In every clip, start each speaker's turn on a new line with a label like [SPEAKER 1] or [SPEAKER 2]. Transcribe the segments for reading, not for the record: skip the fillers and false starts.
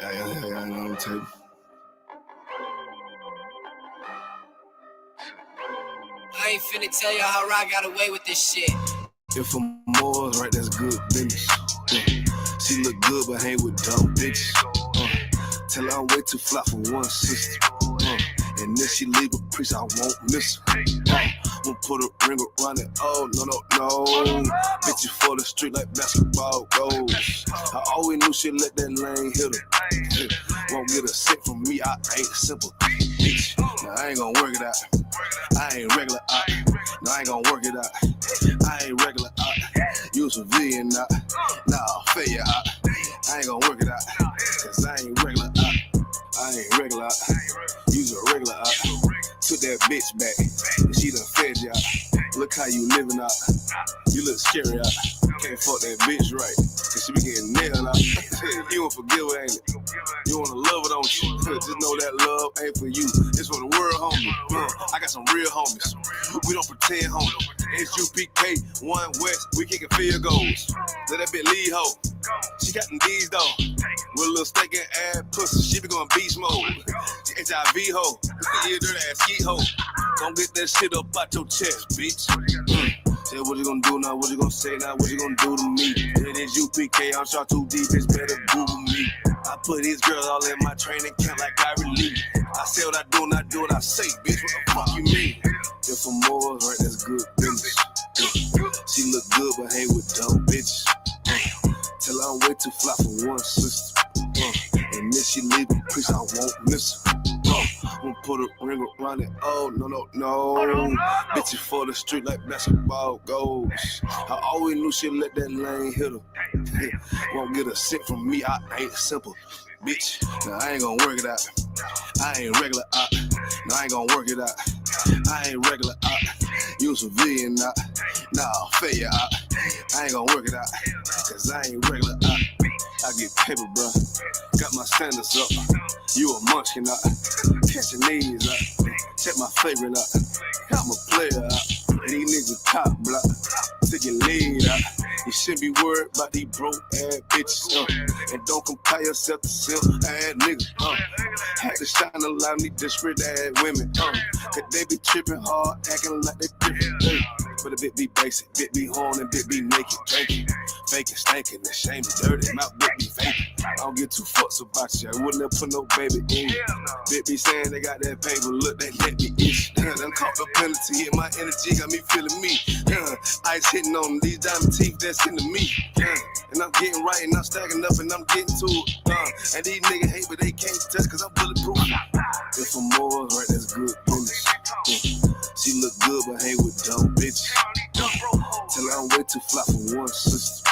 [SPEAKER 1] I know tape.
[SPEAKER 2] I ain't finna tell y'all how I got away with this shit.
[SPEAKER 1] If I'm Moors, right, that's good business. She look good, but hang with dumb bitches. Tell her I'm way too fly for one sister. And then she leave a priest, I won't miss her. Won't put a ring around it. Oh, no. Bitches for the street like basketball goals. I always knew she'd let that lane hit her. Won't get a cent from me, I ain't simple. Bitch, now I ain't gonna work it out. I ain't regular out. No, I ain't gonna work it out. I ain't regular out. You a civilian out. Nah, failure out. I ain't gonna work it out. Cause I ain't regular out. I ain't regular out. You's a regular out. Took that bitch back. And she done fed you out. Look how you living out. You look scary out. Can't fuck that bitch right. Cause she be getting nailed out. You won't forgive her, ain't it? You wanna love it, don't you? Just know that love ain't for you. It's for the world, homie. I got some real homies. We don't pretend, homie. SUPK, one West, we kicking field goals. Let that bitch lead, ho. She got them D's, though. With a little steak and ass pussy, she be going beast mode. She HIV, ho. You a dirty ass skeet, ho. Don't get that shit up out your chest, bitch. Say what you gonna do now, what you gonna say now, what you gonna do to me? It is UPK, I'm shot too deep, it's better Google me. I put these girls all in my training camp like I relieve. I say what I do and I do what I say, bitch, what the fuck you mean? If I'm Moors, right, that's good business. She look good, but hang with dumb bitches. Tell her I'm way too fly for one sister. And then she leave a priest, I won't miss her. Won't put a ring around it. Oh, no. Bitches for the street like basketball goals. I always knew she'd let that lane hit her. Won't get a cent from me, I ain't simple. Bitch, now I ain't gonna work it out. I ain't regular out. No, I ain't gonna work it out. I ain't regular out. You a civilian out. Nah, failure out. I ain't gonna work it out. Cause I ain't regular out. I get paper, bro. Got my standards up. You a munchkin out. Catch your knees out. Check my favorite out. I'm a player out. And these niggas top block. Take your lead out. You shouldn't be worried about these broke ass bitches. And don't compare yourself to simp ass niggas. Had to shine a lot of these desperate ass women. Cause they be tripping hard, acting like they different. But a bit be basic, bit be horny, bit be naked, drinking, faking, stinking, ashamed, dirty, mouth bit be faking. I don't get too fucks about you. I wouldn't have put no baby in you. Bit be saying they got that paper, look, they let me itch. Done caught the penalty, and my energy got me feeling me. Ice hitting on these diamond teeth that's into me. And I'm getting right, and I'm stacking up, and I'm getting to it. And these niggas hate, but they can't touch, cause I'm bulletproof. If I'm Moors, right, that's good business. She look good, but hang with dumb bitches. Tell her I'm way too fly for one sister.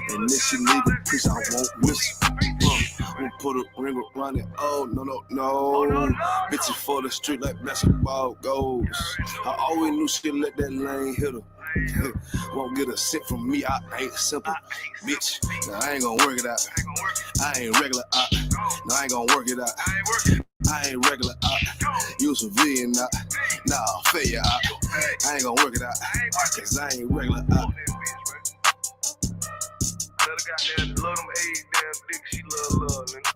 [SPEAKER 1] And then she leave a priest, I won't miss her. Won't put a ring around it. Oh, no. Bitches for the street like basketball goals. I always knew she'd let that lane hit her. Won't get a cent from me, I ain't simple. Bitch, now I ain't gonna work it out. I ain't regular out. No, I ain't gonna work it out. I ain't regular out. You a civilian out. Nah, failure out. I ain't gonna work it out. Cause I ain't regular out.
[SPEAKER 3] Goddamn, love them AIDS damn dick, she love, nigga.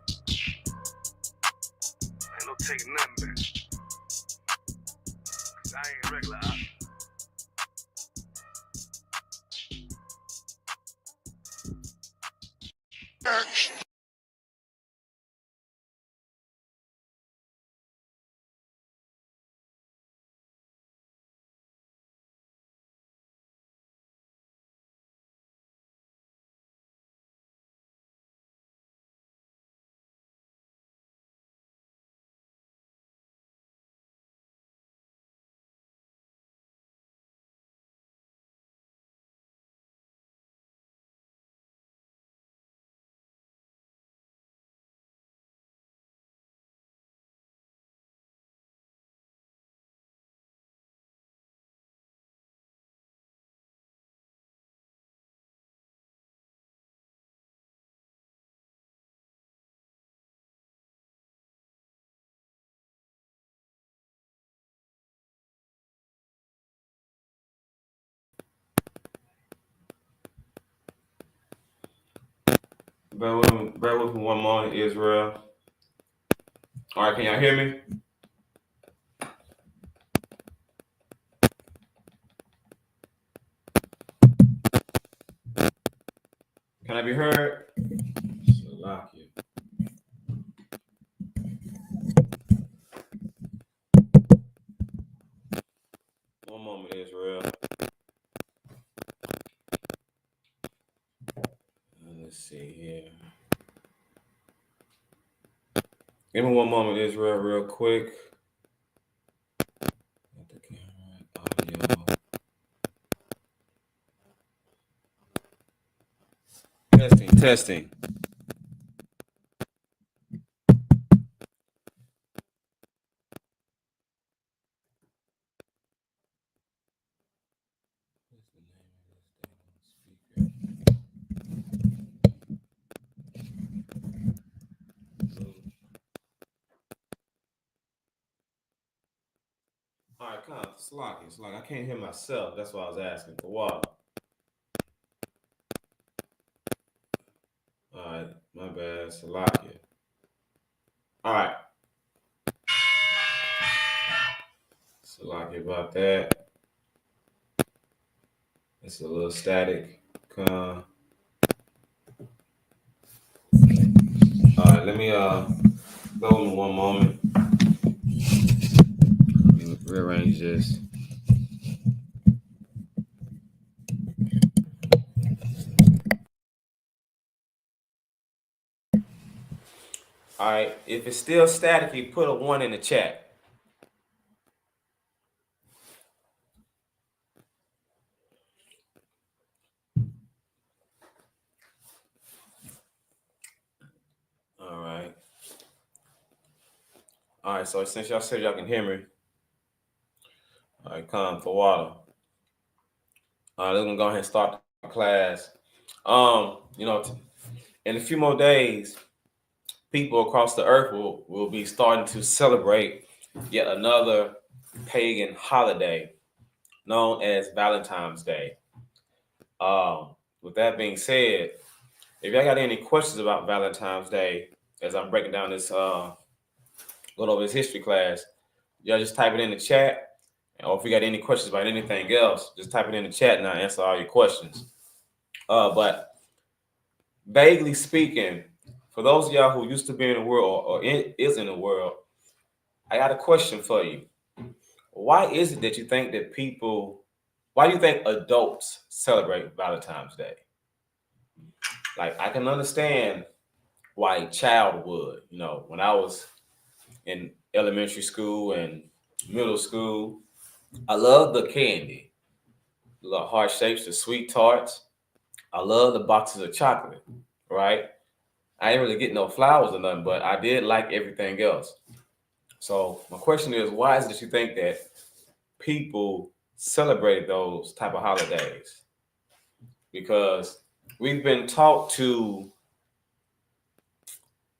[SPEAKER 3] Ain't no taking nothing back. Cause I ain't regular out.
[SPEAKER 4] Bear with me one moment, Israel. All right, can y'all hear me? Can I be heard? Slovakia. One moment, Israel. Let's see here. Give me one moment, Israel, real quick. Got the camera, audio. Testing, testing. What's the name of this thing on speaker? All right, come on. It's like I can't hear myself. That's why I was asking for water. All right, my bad. Salakia. All right. Salakia about that. It's a little static. Come. All right, let me go in one moment. Let me rearrange this. All right, if it's still static, you put a 1 in the chat. All right. All right, so since y'all said y'all can hear me, all right, come for water. All right, let's go ahead and start the class. In a few more days, people across the earth will be starting to celebrate yet another pagan holiday known as Valentine's Day. With that being said, if y'all got any questions about Valentine's Day, as I'm breaking down this, going over this history class, y'all just type it in the chat. Or if you got any questions about anything else, just type it in the chat and I'll answer all your questions. But vaguely speaking, for those of y'all who used to be in the world or is in the world, I got a question for you. Why is it that you think that why do you think adults celebrate Valentine's Day? Like, I can understand why a child would. When I was in elementary school and middle school, I loved the candy, the heart shapes, the sweet tarts. I love the boxes of chocolate, right? I didn't really get no flowers or nothing, but I did like everything else. So my question is, why is it that you think that people celebrate those type of holidays? Because we've been taught to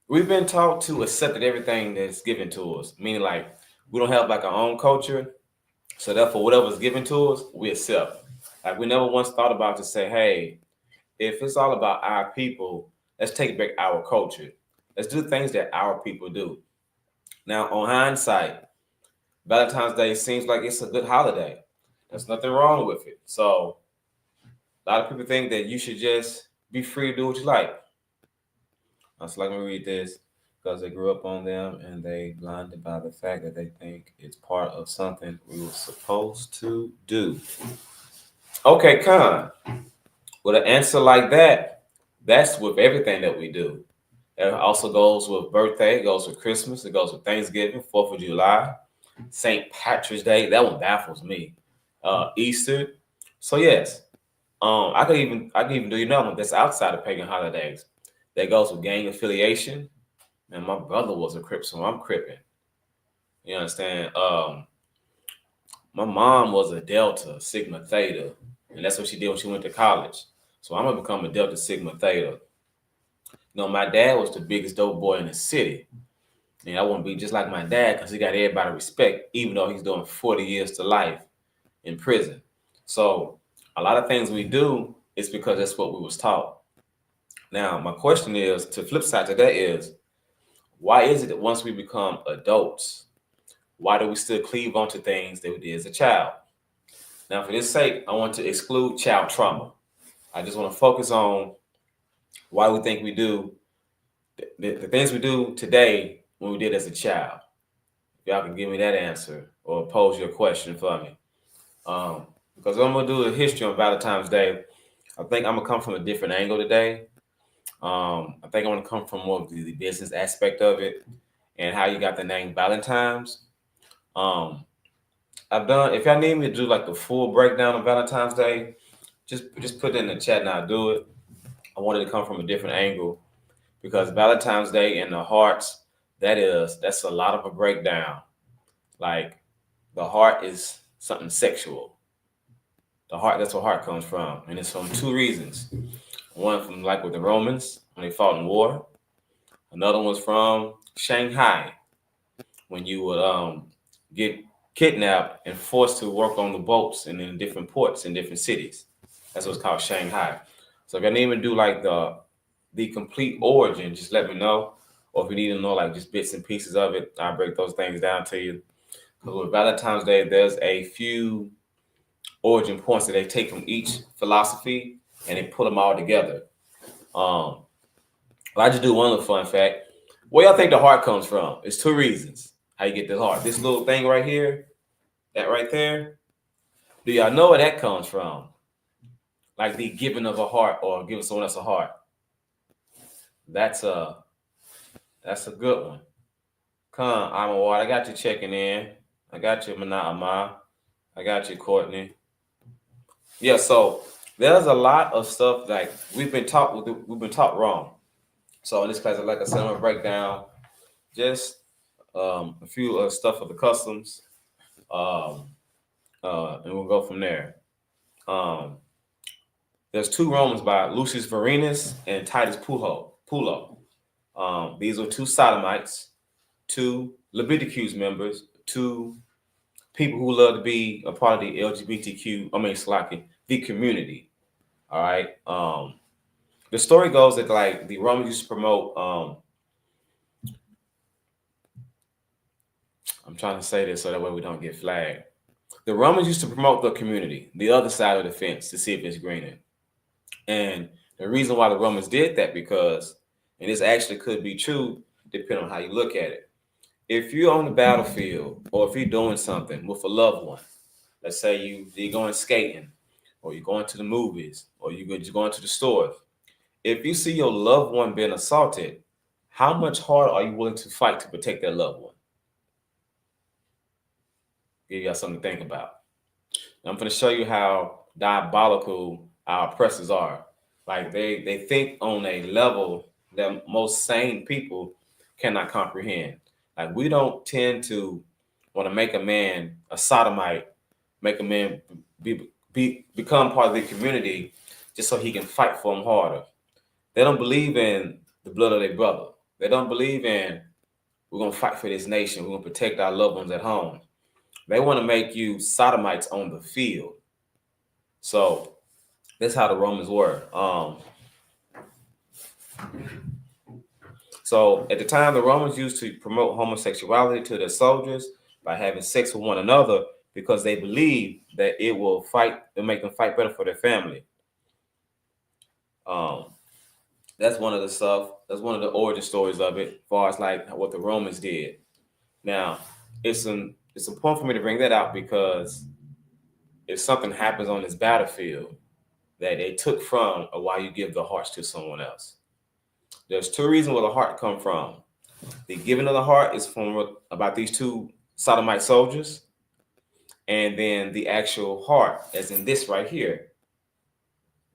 [SPEAKER 4] accept everything that's given to us. Meaning, like, we don't have like our own culture, so therefore whatever's given to us, we accept. Like, we never once thought about to say, hey, if it's all about our people, let's take back our culture. Let's do things that our people do. Now, on hindsight, Valentine's Day seems like it's a good holiday. There's nothing wrong with it. So a lot of people think that you should just be free to do what you like. So let me read this, because they grew up on them and they blinded by the fact that they think it's part of something we were supposed to do. Okay, Khan. With an answer like that, that's with everything that we do. It also goes with birthday, it goes with Christmas, it goes with Thanksgiving, 4th of July, St. Patrick's Day. That one baffles me. Easter. So yes, I could even do another one that's outside of pagan holidays. That goes with gang affiliation. And my brother was a Crip, so I'm Crippin'. You understand? My mom was a Delta Sigma Theta, and that's what she did when she went to college. So I'm gonna become a Delta Sigma Theta. My dad was the biggest dope boy in the city. And I want to be just like my dad because he got everybody respect, even though he's doing 40 years to life in prison. So a lot of things we do is because that's what we was taught. Now, my question is, to flip side to that is, why is it that once we become adults, why do we still cleave onto things that we did as a child? Now, for this sake, I want to exclude child trauma. I just want to focus on why we think we do the things we do today when we did as a child. If y'all can give me that answer or pose your question for me. Because I'm gonna do a history on Valentine's Day. I think I'm gonna come from a different angle today. I think I want to come from more of the business aspect of it and how you got the name Valentine's. Um, I've done. If y'all need me to do like the full breakdown of Valentine's Day, just put it in the chat and I'll do it. I wanted to come from a different angle because Valentine's Day and the hearts, that's a lot of a breakdown. Like the heart is something sexual. The heart, that's where heart comes from, and it's from two reasons. One from like with the Romans when they fought in war. Another one's from Shanghai when you would get kidnapped and forced to work on the boats and in different ports in different cities. That's what's called Shanghai. So if I need to do like the complete origin, just let me know. Or if you need to know like just bits and pieces of it, I'll break those things down to you. Because with Valentine's Day, there's a few origin points that they take from each philosophy and they put them all together. Um, I just do one little fun fact. Where y'all think the heart comes from? It's two reasons how you get the heart. This little thing right here, that right there. Do y'all know where that comes from? Like the giving of a heart or giving someone else a heart. That's a good one. Come, I'm a I got you checking in. I got you, Mana'ama. I got you, Courtney. Yeah, so there's a lot of stuff like we've been taught wrong. So in this class, like I said, I'm gonna break down just a few stuff of the customs, um, and we'll go from there. Um, there's two Romans by Lucius Varenus and Titus Pulo. These are two sodomites, two Leviticus members, two people who love to be a part of the LGBTQ, Slaki, the community. All right. The story goes that like the Romans used to promote. I'm trying to say this so that way we don't get flagged. The Romans used to promote the community, the other side of the fence, to see if it's greener. And the reason why the Romans did that because, and this actually could be true, depending on how you look at it. If you're on the battlefield or if you're doing something with a loved one, let's say you're going skating or you're going to the movies or you're just going to the store. If you see your loved one being assaulted, how much harder are you willing to fight to protect that loved one? Give y'all something to think about. I'm going to show you how diabolical our oppressors are. Like they think on a level that most sane people cannot comprehend. Like we don't tend to want to make a man a sodomite, make a man become part of the community just so he can fight for them harder. They don't believe in the blood of their brother. They don't believe in we're going to fight for this nation. We're going to protect our loved ones at home. They want to make you sodomites on the field. So that's how the Romans were. So at the time, the Romans used to promote homosexuality to their soldiers by having sex with one another because they believed that it'll make them fight better for their family. That's one of the stuff. That's one of the origin stories of it, as far as like what the Romans did. Now, it's important for me to bring that out because if something happens on this battlefield that they took from or why you give the hearts to someone else. There's two reasons where the heart come from. The giving of the heart is from about these two sodomite soldiers, and then the actual heart, as in this right here,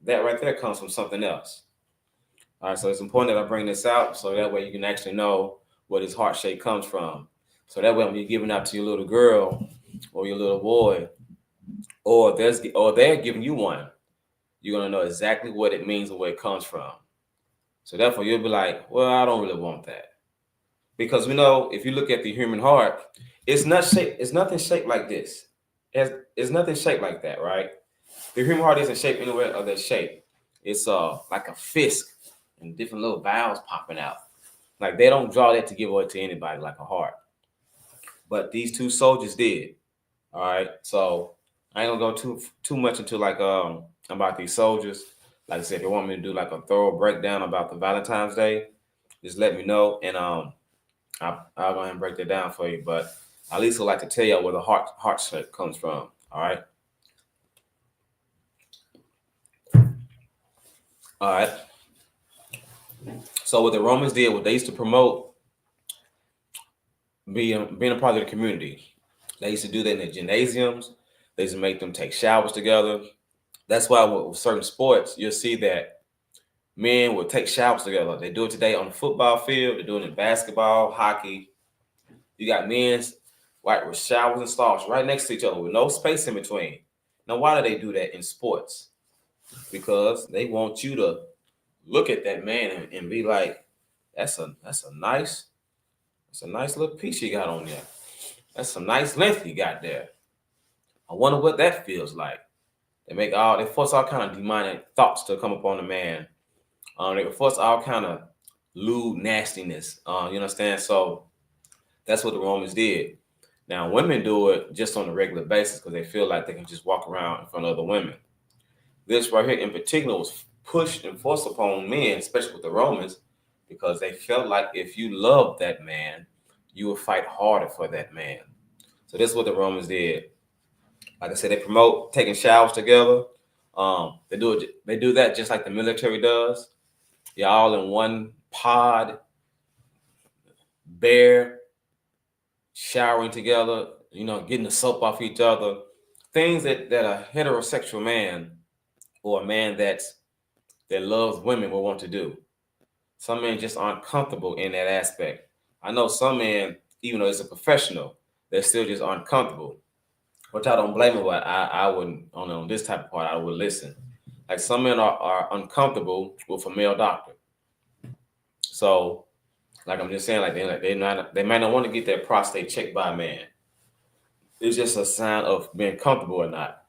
[SPEAKER 4] that right there comes from something else. All right, so it's important that I bring this out so that way you can actually know where this heart shape comes from. So that way when you're giving out to your little girl or your little boy, or they're giving you one, you're gonna know exactly what it means and where it comes from. So therefore you'll be like, well, I don't really want that. Because we know if you look at the human heart, it's nothing shaped like this. It's nothing shaped like that, right? The human heart isn't shaped anywhere of that shape. It's like a fist and different little valves popping out. Like they don't draw that to give away to anybody like a heart. But these two soldiers did. All right. So I ain't gonna go too much into like about these soldiers. Like I said, if you want me to do like a thorough breakdown about the Valentine's Day, just let me know, and I'll go ahead and break that down for you. But at least I'd like to tell you where the heart shape comes from. All right. All right. So what the Romans did was they used to promote being a part of the community. They used to do that in the gymnasiums. They used to make them take showers together. That's why with certain sports, you'll see that men will take showers together. They do it today on the football field. They're doing it in basketball, hockey. You got men's right with showers and stalls right next to each other with no space in between. Now, why do they do that in sports? Because they want you to look at that man and be like, that's a nice little piece you got on there. That's some nice length you got there. I wonder what that feels like. They force all kind of demonic thoughts to come upon the man. They force all kind of lewd nastiness. You understand? So that's what the Romans did. Now women do it just on a regular basis because they feel like they can just walk around in front of other women. This right here in particular was pushed and forced upon men, especially with the Romans, because they felt like if you loved that man, you would fight harder for that man. So this is what the Romans did. Like I said, they promote taking showers together. They do that just like the military does. You're all in one pod, bare, showering together, getting the soap off each other. Things that a heterosexual man or a man that loves women will want to do. Some men just aren't comfortable in that aspect. I know some men, even though it's a professional, they still just aren't comfortable. Which I don't blame them, but I wouldn't, on this type of part, I would listen. Like some men are uncomfortable with a male doctor. So, like I'm just saying, like they might not want to get their prostate checked by a man. It's just a sign of being comfortable or not.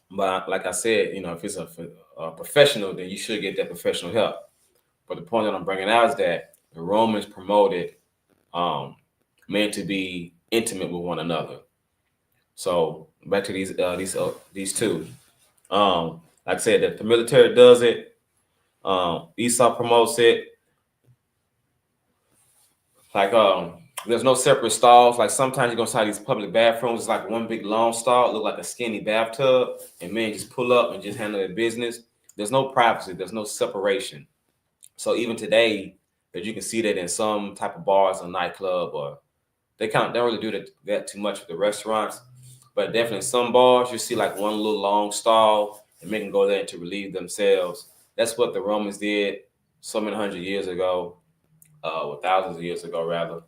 [SPEAKER 4] But like I said, if it's a professional, then you should get that professional help. But the point that I'm bringing out is that the Romans promoted men to be intimate with one another. So back to these two. Like I said, that the military does it. Esau promotes it. Like there's no separate stalls. Like sometimes you're gonna see these public bathrooms. It's like one big long stall, look like a skinny bathtub, and men just pull up and just handle their business. There's no privacy. There's no separation. So even today, that you can see that in some type of bars or nightclub, or they don't really do that too much with the restaurants. But definitely some bars, you see like one little long stall and men can go there to relieve themselves. That's what the Romans did so many hundred years ago, or thousands of years ago, rather.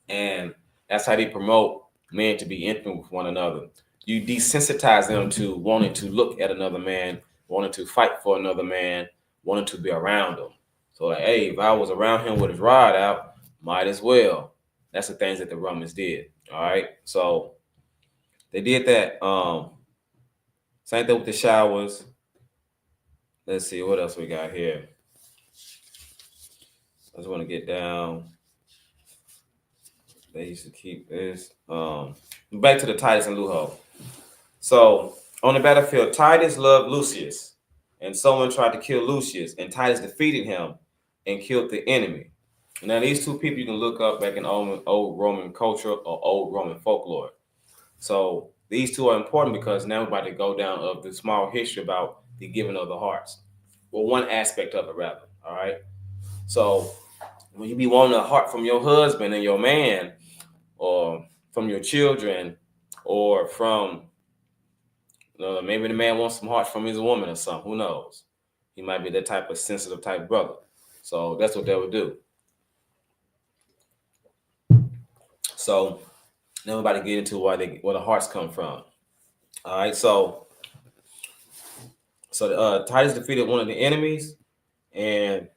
[SPEAKER 4] And that's how they promote men to be intimate with one another. You desensitize them to wanting to look at another man, wanting to fight for another man, wanting to be around him. So like, hey, if I was around him with his rod out, might as well. That's the things that the Romans did. All right. So they did that. Same thing with the showers. Let's see what else we got here. I just want to get down. They used to keep this. Back to the Titus and Luho. So on the battlefield, Titus loved Lucius, and someone tried to kill Lucius, and Titus defeated him and killed the enemy. Now these two people you can look up back in old Roman culture or old Roman folklore. So these two are important because now we're about to go down of the small history about the giving of the hearts. Well, one aspect of it, rather. All right. So when you be wanting a heart from your husband and your man, or from your children, or from maybe the man wants some hearts from his woman or something. Who knows? He might be that type of sensitive type brother. So that's what they would do. So now we're about to get into where the hearts come from. All right, so Titus defeated one of the enemies, and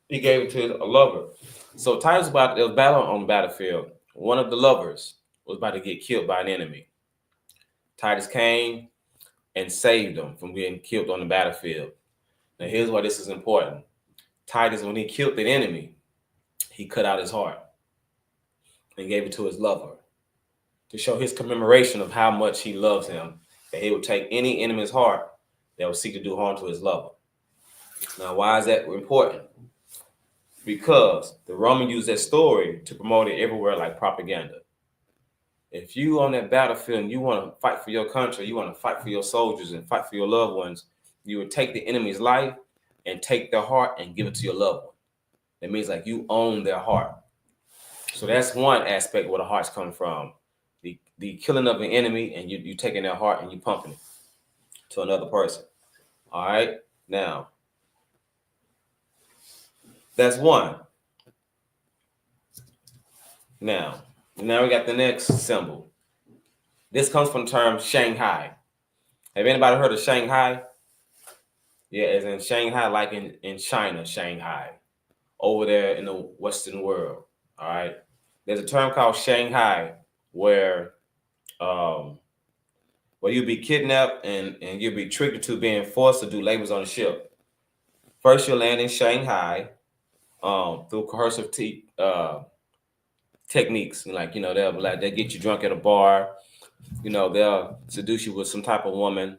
[SPEAKER 4] he gave it to a lover. So Titus there was battle on the battlefield. One of the lovers was about to get killed by an enemy. Titus came and saved him from being killed on the battlefield. Now, here's why this is important. Titus, when he killed the enemy, he cut out his heart and gave it to his lover to show his commemoration of how much he loves him, that he would take any enemy's heart that would seek to do harm to his lover. Now, why is that important? Because the Roman used that story to promote it everywhere like propaganda. If you on that battlefield and you want to fight for your country, you want to fight for your soldiers and fight for your loved ones, you would take the enemy's life and take their heart and give it to your loved one. That means like you own their heart. So that's one aspect where the heart's come from. The killing of an enemy, and you taking their heart and you pumping it to another person. All right? Now, that's one. Now we got the next symbol. This comes from the term Shanghai. Have anybody heard of Shanghai? Yeah, as in Shanghai, like in China, Shanghai, over there in the Western world. All right. There's a term called Shanghai where you'll be kidnapped and you'll be tricked into being forced to do labors on a ship. First, you'll land in Shanghai through coercive techniques. Like, they'll get you drunk at a bar. They'll seduce you with some type of woman,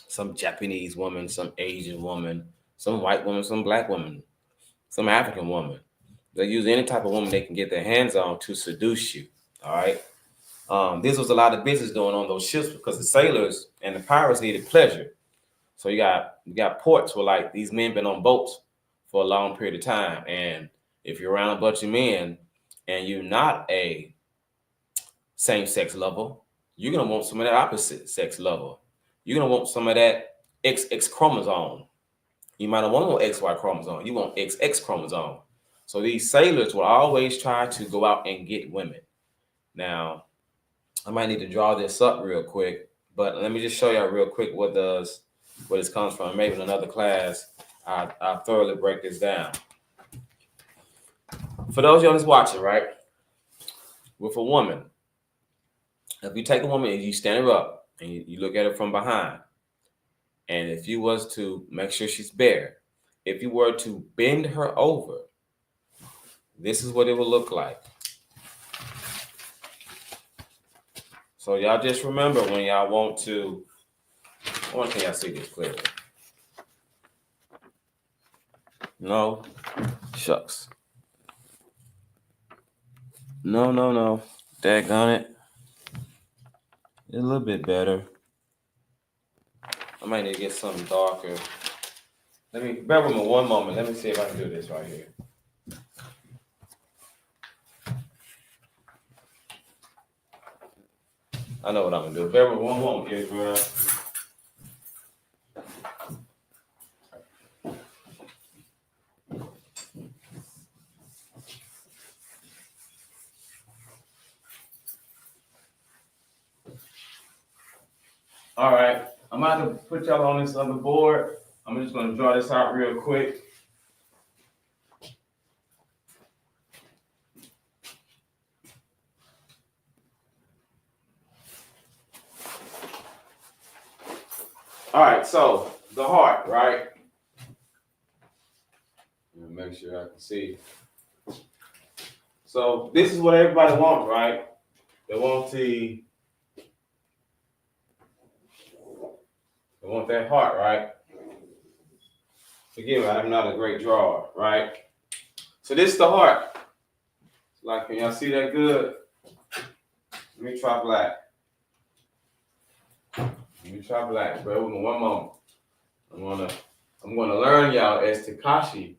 [SPEAKER 4] some Japanese woman, some Asian woman, some white woman, some black woman, some African woman. They'll use any type of woman they can get their hands on to seduce you. All right. This was a lot of business going on those ships because the sailors and the pirates needed pleasure. So you got ports where like these men been on boats for a long period of time. And if you're around a bunch of men and you're not a same-sex lover, you're going to want some of that opposite sex lover. You're going to want some of that XX chromosome. You might not want no XY chromosome. You want XX chromosome. So these sailors will always try to go out and get women. Now, I might need to draw this up real quick, but let me just show y'all real quick where this comes from. Maybe in another class, I'll thoroughly break this down. For those of y'all that's watching, right, with a woman, if you take a woman and you stand her up and you look at her from behind, and if you was to make sure she's bare, if you were to bend her over, this is what it will look like. So y'all just remember when y'all want to, I want to y'all see this clearly. No, shucks. No. Daggone it. It's a little bit better. I might need to get something darker. Bear with me one moment. Let me see if I can do this right here. I know what I'm gonna do. Bear with me one moment, Israel. All right, I'm about to put y'all on this other board. I'm just gonna draw this out real quick. All right, so the heart, right? Let me make sure I can see. So this is what everybody wants, right? They want that heart, right? Forgive me, I'm not a great drawer, right? So this is the heart. Like, can y'all see that good? Let me try black. Bear with me one moment. I'm gonna learn y'all as Takashi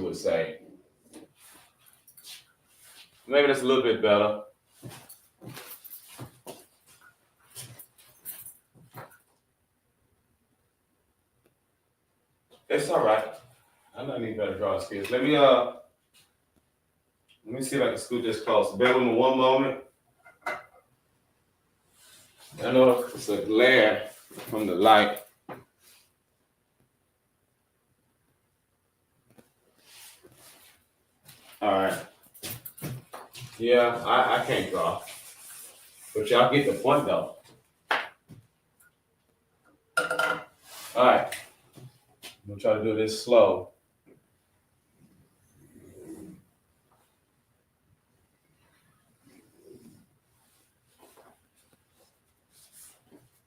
[SPEAKER 4] would say. Maybe that's a little bit better. It's all right. I might need better drawing skills. Let me see if I can scoot this close. Bear with me one moment. I know it's a glare from the light. All right. Yeah, I can't draw. But y'all get the point though. All right. I'm gonna try to do this slow.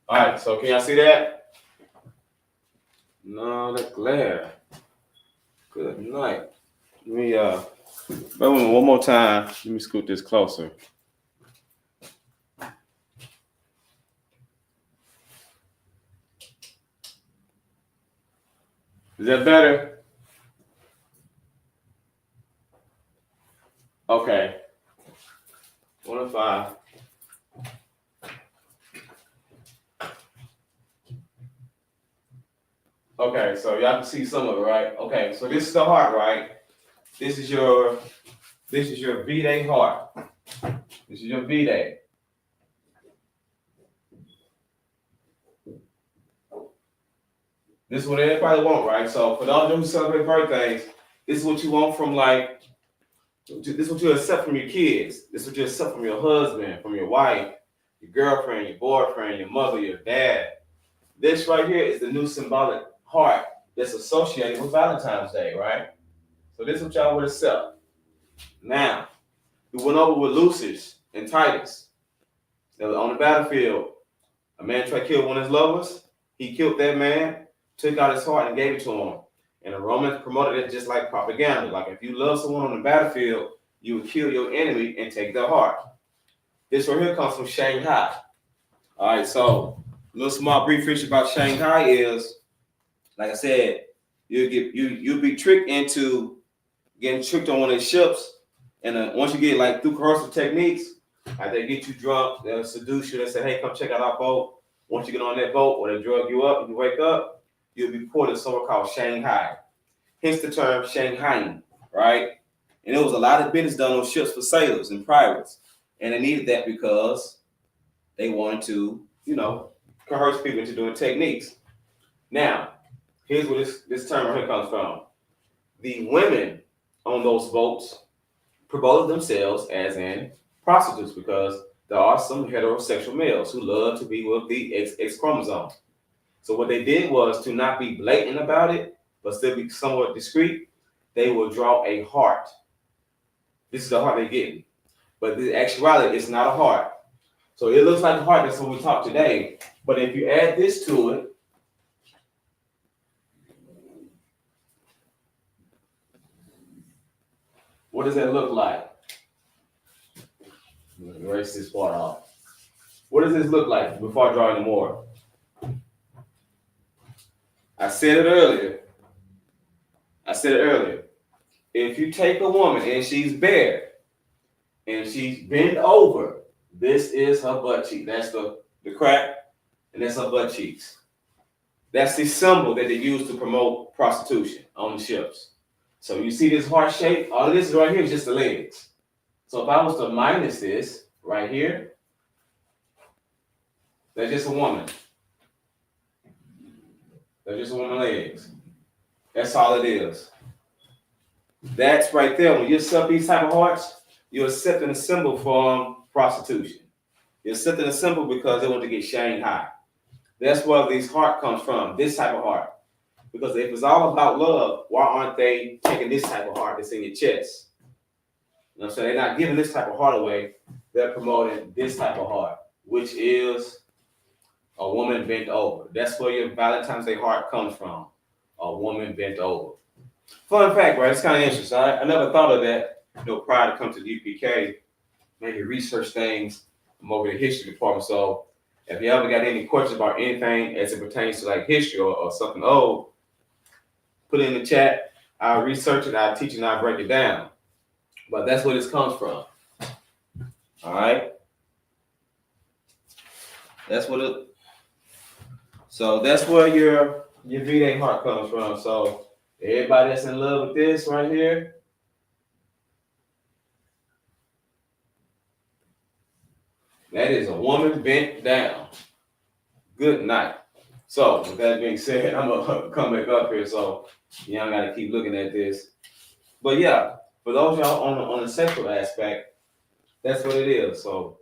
[SPEAKER 4] All right, so can y'all see that? No, that glare. Good night. Let me one more time. Let me scoot this closer. Is that better? Okay. 1 and 5. Okay, so y'all can see some of it, right? Okay, so this is the heart, right? This is your V-Day heart. This is your V-Day. This is what everybody want, right? So for those of you who celebrate birthdays, this is what you want from this is what you accept from your kids. This is what you accept from your husband, from your wife, your girlfriend, your boyfriend, your mother, your dad. This right here is the new symbolic heart that's associated with Valentine's Day, right? So this is what y'all would accept. Now, we went over with Lucius and Titus. Now, on the battlefield, a man tried to kill one of his lovers. He killed that man, took out his heart, and gave it to him. And the Romans promoted it just like propaganda. Like if you love someone on the battlefield, you would kill your enemy and take their heart. This right here comes from Shanghai. All right, so a little small brief history about Shanghai is, like I said, you'll be tricked into getting tricked on one of the ships, and once you get like through coercive techniques, like they get you drunk, they'll seduce you, they say, hey, come check out our boat. Once you get on that boat, or they drug you up, and you wake up, you'll be ported somewhere called Shanghai. Hence the term Shanghai, right? And there was a lot of business done on ships for sailors and pirates, and they needed that because they wanted to, coerce people into doing techniques. Now, here's where this term right here comes from. The women on those boats promoted themselves as in prostitutes because there are some heterosexual males who love to be with the X chromosome. So what they did was to not be blatant about it, but still be somewhat discreet, they will draw a heart. This is the heart they're getting. But the actuality, it's not a heart. So it looks like a heart, that's what we talk today. But if you add this to it, what does that look like? Let me erase this part off. What does this look like before I draw any more? I said it earlier. If you take a woman and she's bare and she's bent over, this is her butt cheek. That's the crack, and that's her butt cheeks. That's the symbol that they use to promote prostitution on the ships. So you see this heart shape? All of this right here is just the legs. So if I was to minus this right here, that's just a woman. That's just a woman's legs. That's all it is. That's right there. When you accept these type of hearts, you're accepting a symbol from prostitution. You're accepting a symbol because they want to get Shanghai. That's where these heart comes from, this type of heart. Because if it's all about love, why aren't they taking this type of heart that's in your chest? You know what I'm saying? They're not giving this type of heart away. They're promoting this type of heart, which is a woman bent over. That's where your Valentine's Day heart comes from. A woman bent over. Fun fact, right? It's kind of interesting. I never thought of that, prior to come to the UPK, maybe research things. I'm over the history department. So if you ever got any questions about anything as it pertains to like history or something old, put it in the chat. I'll research it, I'll teach it, and I'll break it down. But that's where this comes from. All right. So that's where your V-Day heart comes from. So everybody that's in love with this right here, that is a woman bent down. Good night. So with that being said, I'm gonna come back up here. So y'all gotta keep looking at this. But yeah, for those y'all on the sexual aspect, that's what it is. So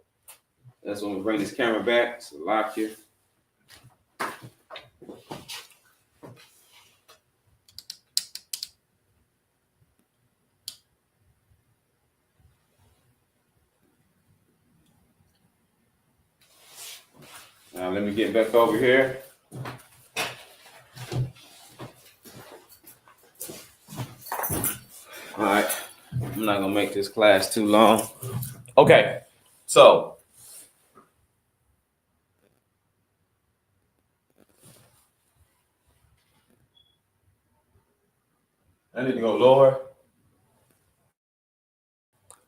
[SPEAKER 4] that's when we bring this camera back. So lock you. Now let me get back over here. All right, I'm not gonna make this class too long. Okay, so I need to go lower.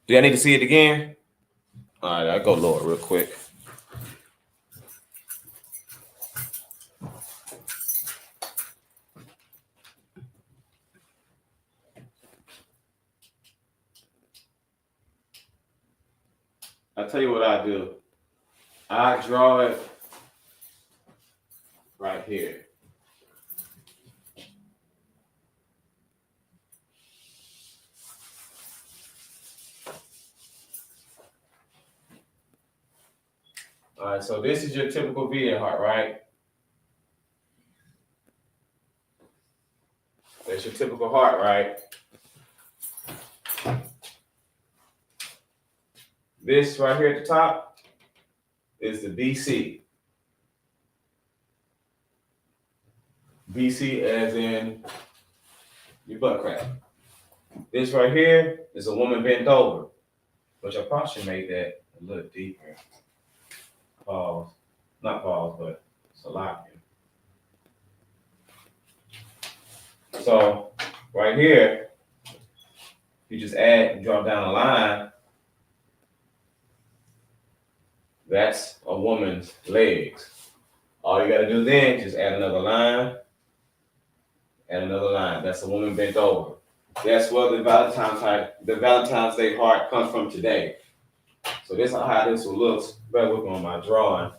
[SPEAKER 4] Do I need to see it again? All right, I'll go lower real quick. I'll tell you what I do. I draw it right here. All right, so this is your typical V heart, right? That's your typical heart, right? This right here at the top is the BC. BC as in your butt crack. This right here is a woman bent over, which I probably should make that a little deeper. Pause. Not pause, but Salakia. So right here, you just add and drop down a line. That's a woman's legs. All you gotta do then, just add another line, add another line. That's a woman bent over. That's where the Valentine's Day heart comes from today. So this is how this will look. Better look on my drawing.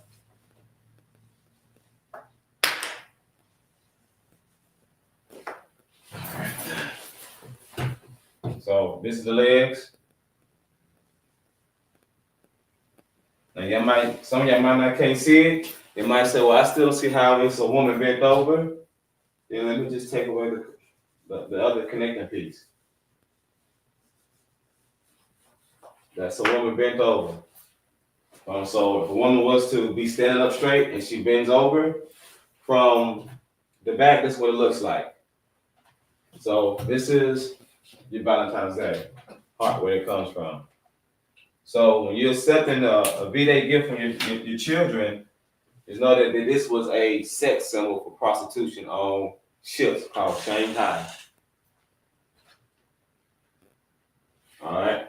[SPEAKER 4] So this is the legs. Now some of y'all might not can't see it. They might say, well, I still don't see how it's a woman bent over. Then let me just take away the other connecting piece. That's a woman bent over. So if a woman was to be standing up straight and she bends over from the back, that's what it looks like. So this is your Valentine's Day heart, where it comes from. So when you're accepting a V-Day gift from your children, just know that this was a sex symbol for prostitution on ships called Shanghai. All right.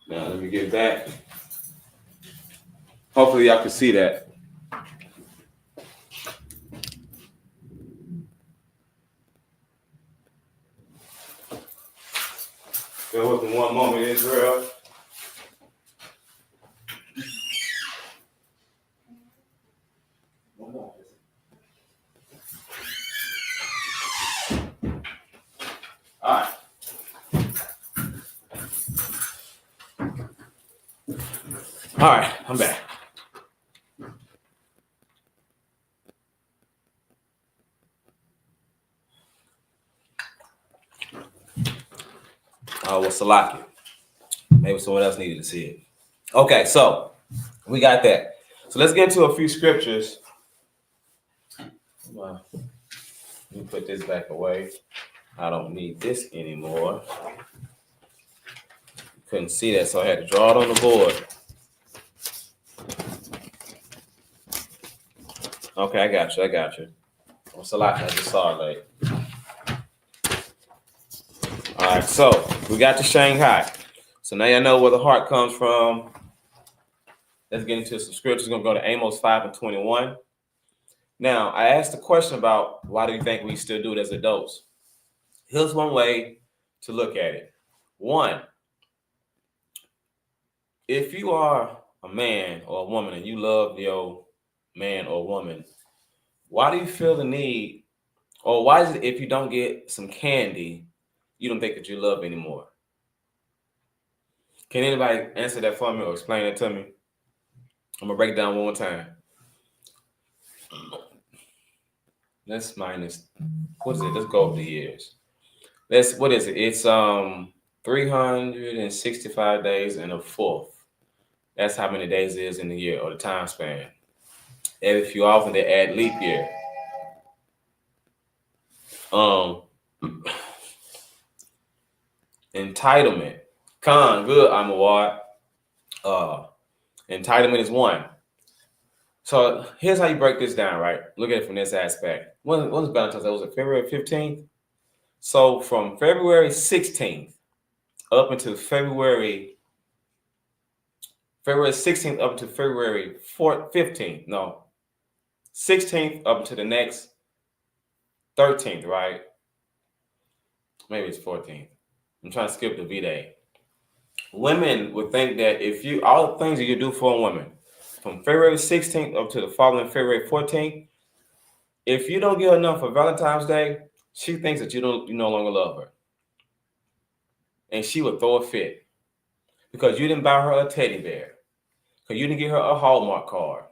[SPEAKER 4] Now let me get back. Hopefully y'all can see that. Bear with me one moment, Israel. All right. All right, I'm back. What's Salaki? Maybe someone else needed to see it. Okay, so we got that. So let's get into a few scriptures. Let me put this back away. I don't need this anymore. Couldn't see that, so I had to draw it on the board. Okay, I got you. What's a lot? I just saw it late. All right, so we got to Shanghai. So now y'all know where the heart comes from. Let's get into some scriptures. We're going to go to Amos 5:21. Now, I asked a question about why do you think we still do it as adults? Here's one way to look at it. One, if you are a man or a woman and you love your man or woman, why do you feel the need, or why is it if you don't get some candy, you don't think that you love anymore? Can anybody answer that for me or explain it to me? I'm gonna break it down one more time. Let's minus, what is it? Let's go over the years. What is it? It's 365 days and a fourth. That's how many days it is in the year, or the time span. Every few often they add leap year. Um, Entitlement. Good, I'm award. Entitlement is one. So here's how you break this down, right? Look at it from this aspect. When's Valentine's Day? Was it February 15th? So from February 16th up until February 16th up to February 15th. No, 16th up to the next 13th, right? Maybe it's 14th. I'm trying to skip the V-Day. Women would think that if you, all the things that you do for a woman, from February 16th up to the following February 14th, if you don't give enough for Valentine's Day, she thinks that you no longer love her. And she would throw a fit because you didn't buy her a teddy bear, because you didn't give her a Hallmark card,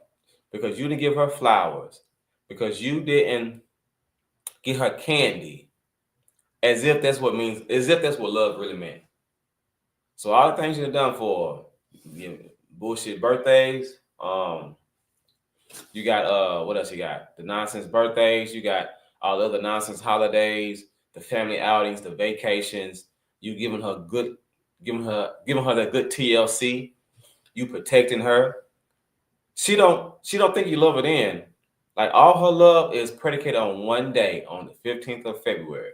[SPEAKER 4] because you didn't give her flowers, because you didn't get her candy, as if that's what love really meant. So all the things you've done for bullshit birthdays, you got what else you got? The nonsense birthdays, you got all the other nonsense holidays, the family outings, the vacations, you giving her that good TLC, you protecting her. She don't think you love her then. Like all her love is predicated on one day, on the 15th of February.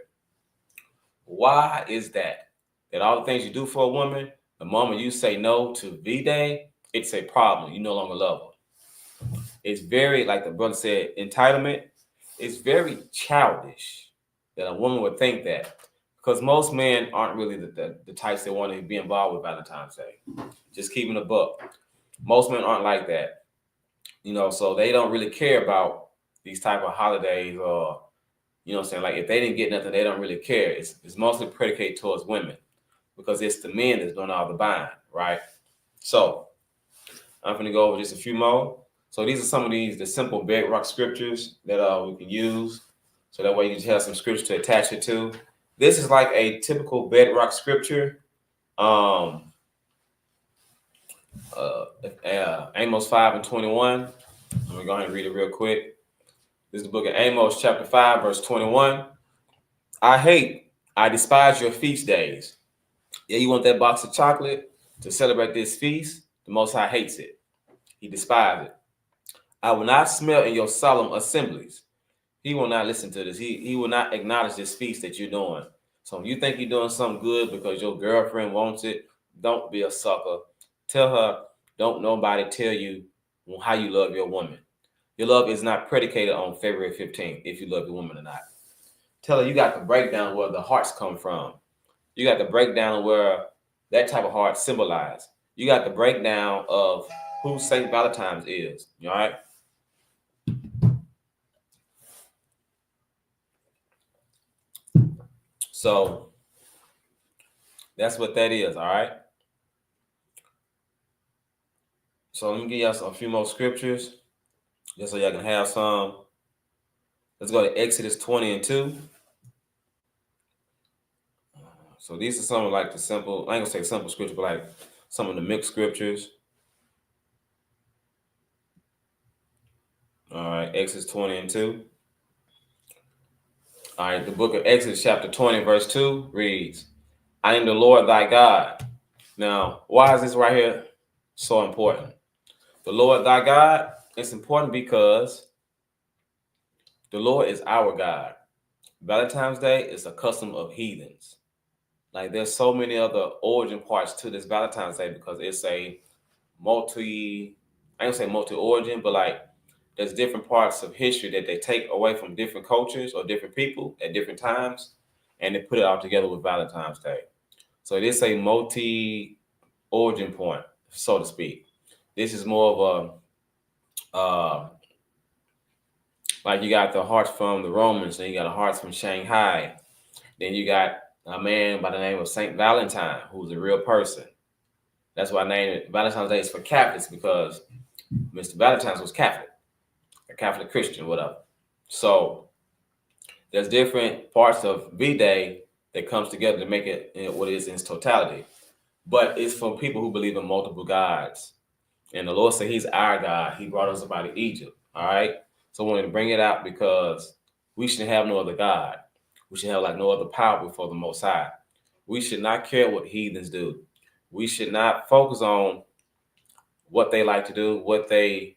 [SPEAKER 4] Why is that? That all the things you do for a woman, the moment you say no to V-Day, it's a problem. You no longer love her. It's very, like the brother said, entitlement. It's very childish that a woman would think that, because most men aren't really the types that want to be involved with Valentine's Day. Just keeping a buck. Most men aren't like that. So they don't really care about these type of holidays, or what I'm saying, like if they didn't get nothing, they don't really care. It's mostly predicated towards women because it's the men that's doing all the buying, right? So I'm going to go over just a few more. So these are some of the simple bedrock scriptures that we can use. So that way you just have some scripture to attach it to. This is like a typical bedrock scripture. Amos 5:21. I'm going to go ahead and read it real quick. This is the book of Amos chapter 5, verse 21. I despise your feast days. Yeah, you want that box of chocolate to celebrate this feast? The Most High hates it. He despises it. I will not smell in your solemn assemblies. He will not listen to this. He will not acknowledge this feast that you're doing. So when you think you're doing something good because your girlfriend wants it, don't be a sucker. Tell her, don't nobody tell you how you love your woman. Your love is not predicated on February 15th, if you love your woman or not. Tell her you got the breakdown where the hearts come from. You got the breakdown where that type of heart symbolized. You got the breakdown of who St. Valentine's is. All right? So that's what that is, all right? So let me give y'all a few more scriptures, just so y'all can have some. Let's go to Exodus 20:2. So these are some of like the simple, I ain't gonna say simple scripture, but like some of the mixed scriptures. All right, Exodus 20:2. All right, the book of Exodus chapter 20, verse 2 reads, I am the Lord thy God. Now, why is this right here so important? The Lord thy God, it's important because the Lord is our God. Valentine's Day is a custom of heathens. Like there's so many other origin parts to this Valentine's Day because it's a I don't say multi-origin, but like there's different parts of history that they take away from different cultures or different people at different times, and they put it all together with Valentine's Day. So it is a multi-origin point, so to speak. This is more of a like you got the hearts from the Romans, then you got the hearts from Shanghai. Then you got a man by the name of Saint Valentine, who's a real person. That's why I named it Valentine's Day is for Catholics, because Mr. Valentine's was Catholic, a Catholic Christian, whatever. So there's different parts of V-Day that comes together to make it what it is in its totality. But it's for people who believe in multiple gods. And the Lord said he's our God. He brought us up out of Egypt. All right. So I wanted to bring it out because we shouldn't have no other God. We should have like no other power before the Most High. We should not care what heathens do. We should not focus on what they like to do, what they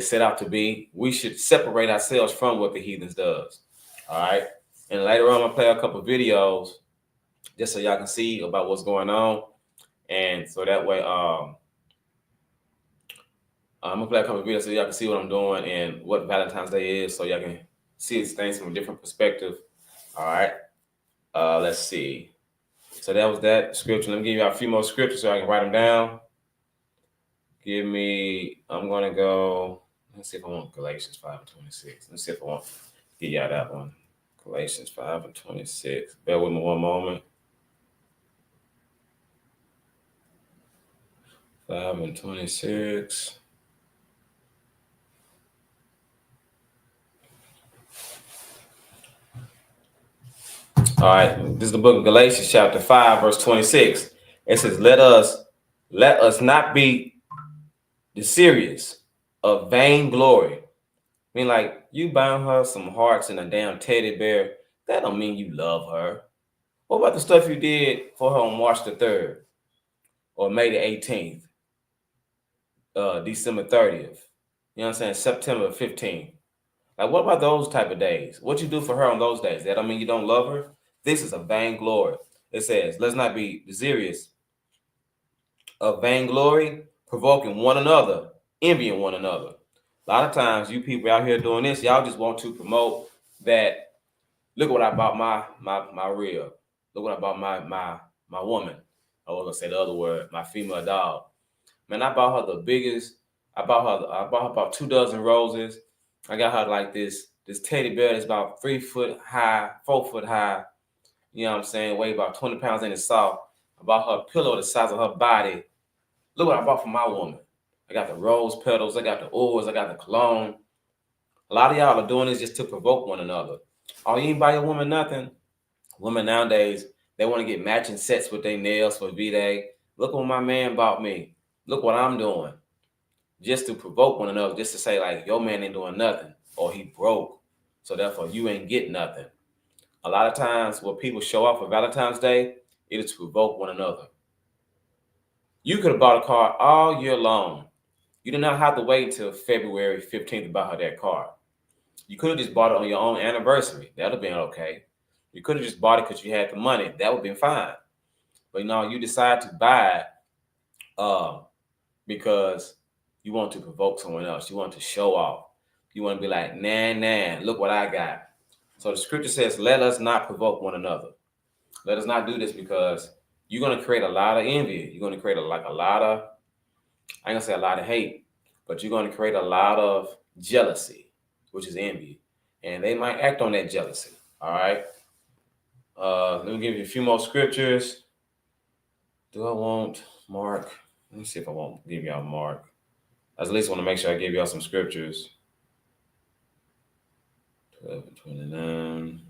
[SPEAKER 4] set out to be. We should separate ourselves from what the heathens does. All right. And later on, I'm gonna play a couple videos just so y'all can see about what's going on. And so that way, I'm gonna play a couple videos so y'all can see what I'm doing and what Valentine's Day is, so y'all can see these things from a different perspective. All right. Let's see. So that was that scripture. Let me give you a few more scriptures so I can write them down. I'm gonna go. Let's see if I want Galatians 5:26. Let's see if I want to give y'all that one. Galatians 5:26. Bear with me one moment. 5:26. All right, this is the book of Galatians, chapter 5, verse 26. It says, let us not be serious of vainglory. I mean, like, you buying her some hearts and a damn teddy bear, that don't mean you love her. What about the stuff you did for her on March the 3rd or May the 18th, December 30th? You know what I'm saying? September 15th. Like, what about those type of days? What you do for her on those days? That don't mean you don't love her. This is a vainglory. It says, let's not be serious of vainglory, provoking one another, envying one another. A lot of times, you people out here doing this, y'all just want to promote that. Look what I bought my rib. Look what I bought my woman. I was gonna say the other word, my female dog. Man, I bought her the biggest. I bought her about 2 dozen roses. I got her like this teddy bear that's about 3 foot high, 4 foot high. You know what I'm saying? Weigh about 20 pounds in itself. I bought her a pillow the size of her body. Look what I bought for my woman. I got the rose petals. I got the oils. I got the cologne. A lot of y'all are doing this just to provoke one another. Oh, you ain't buy your woman nothing? Women nowadays, they want to get matching sets with their nails for V-Day. Look what my man bought me. Look what I'm doing. Just to provoke one another, just to say, like, your man ain't doing nothing, or he broke, so therefore you ain't getting nothing. A lot of times what people show off for Valentine's Day, it is to provoke one another. You could have bought a car all year long. You did not have to wait until February 15th to buy her that car. You could have just bought it on your own anniversary. That would have been okay. You could have just bought it because you had the money. That would have been fine. But you decide to buy it because you want to provoke someone else. You want to show off. You want to be like, nah, look what I got. So the scripture says, let us not provoke one another. Let us not do this because you're going to create a lot of envy. You're going to create a lot of, I ain't going to say a lot of hate, but you're going to create a lot of jealousy, which is envy. And they might act on that jealousy. All right. Let me give you a few more scriptures. Do I want Mark? Let me see if I won't give y'all Mark. I at least want to make sure I give y'all some scriptures. 12 and 29.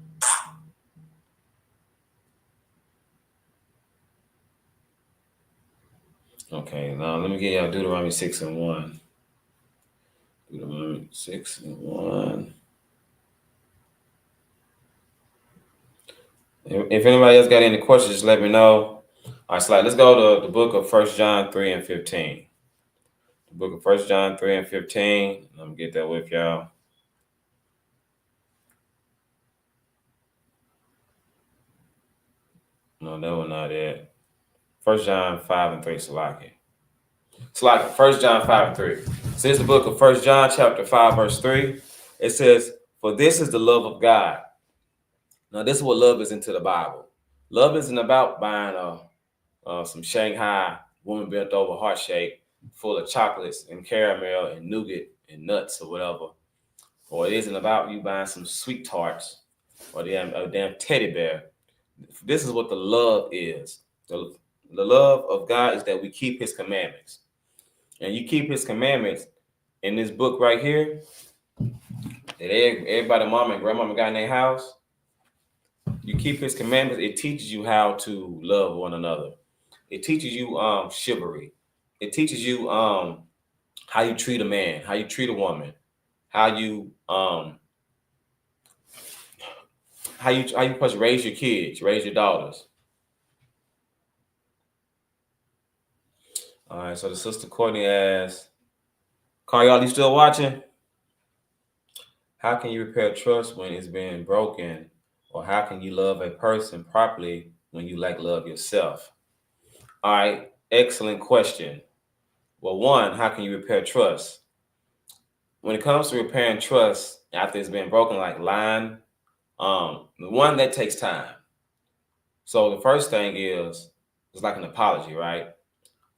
[SPEAKER 4] Okay, now let me give y'all Deuteronomy 6 and 1. Deuteronomy 6 and 1. If anybody else got any questions, just let me know. All right, so let's go to the book of 1 John 3 and 15. The book of 1 John 3 and 15. Let me get that with y'all. No, that was not it. 1 John 5 and 3, Salaki. 1 John 5 and 3. So it's the book of 1 John chapter 5, verse 3. It says, for this is the love of God. Now, this is what love is into the Bible. Love isn't about buying some Shanghai woman bent over heart shape full of chocolates and caramel and nougat and nuts or whatever. Or it isn't about you buying some sweet tarts or a damn teddy bear. This is what the love is. The love of God is that we keep his commandments. And you keep his commandments in this book right here that everybody, mama and grandmama got in their house. You keep his commandments. It teaches you how to love one another. It teaches you chivalry. It teaches you how you treat a man, how you treat a woman, how you how you supposed to raise your kids, raise your daughters. All right, so the sister Courtney asks, Carl, y'all, you still watching? How can you repair trust when it's been broken? Or how can you love a person properly when you lack love yourself? All right, excellent question. Well, one, how can you repair trust? When it comes to repairing trust after it's been broken, like lying, the one that takes time. So the first thing is it's like an apology, right?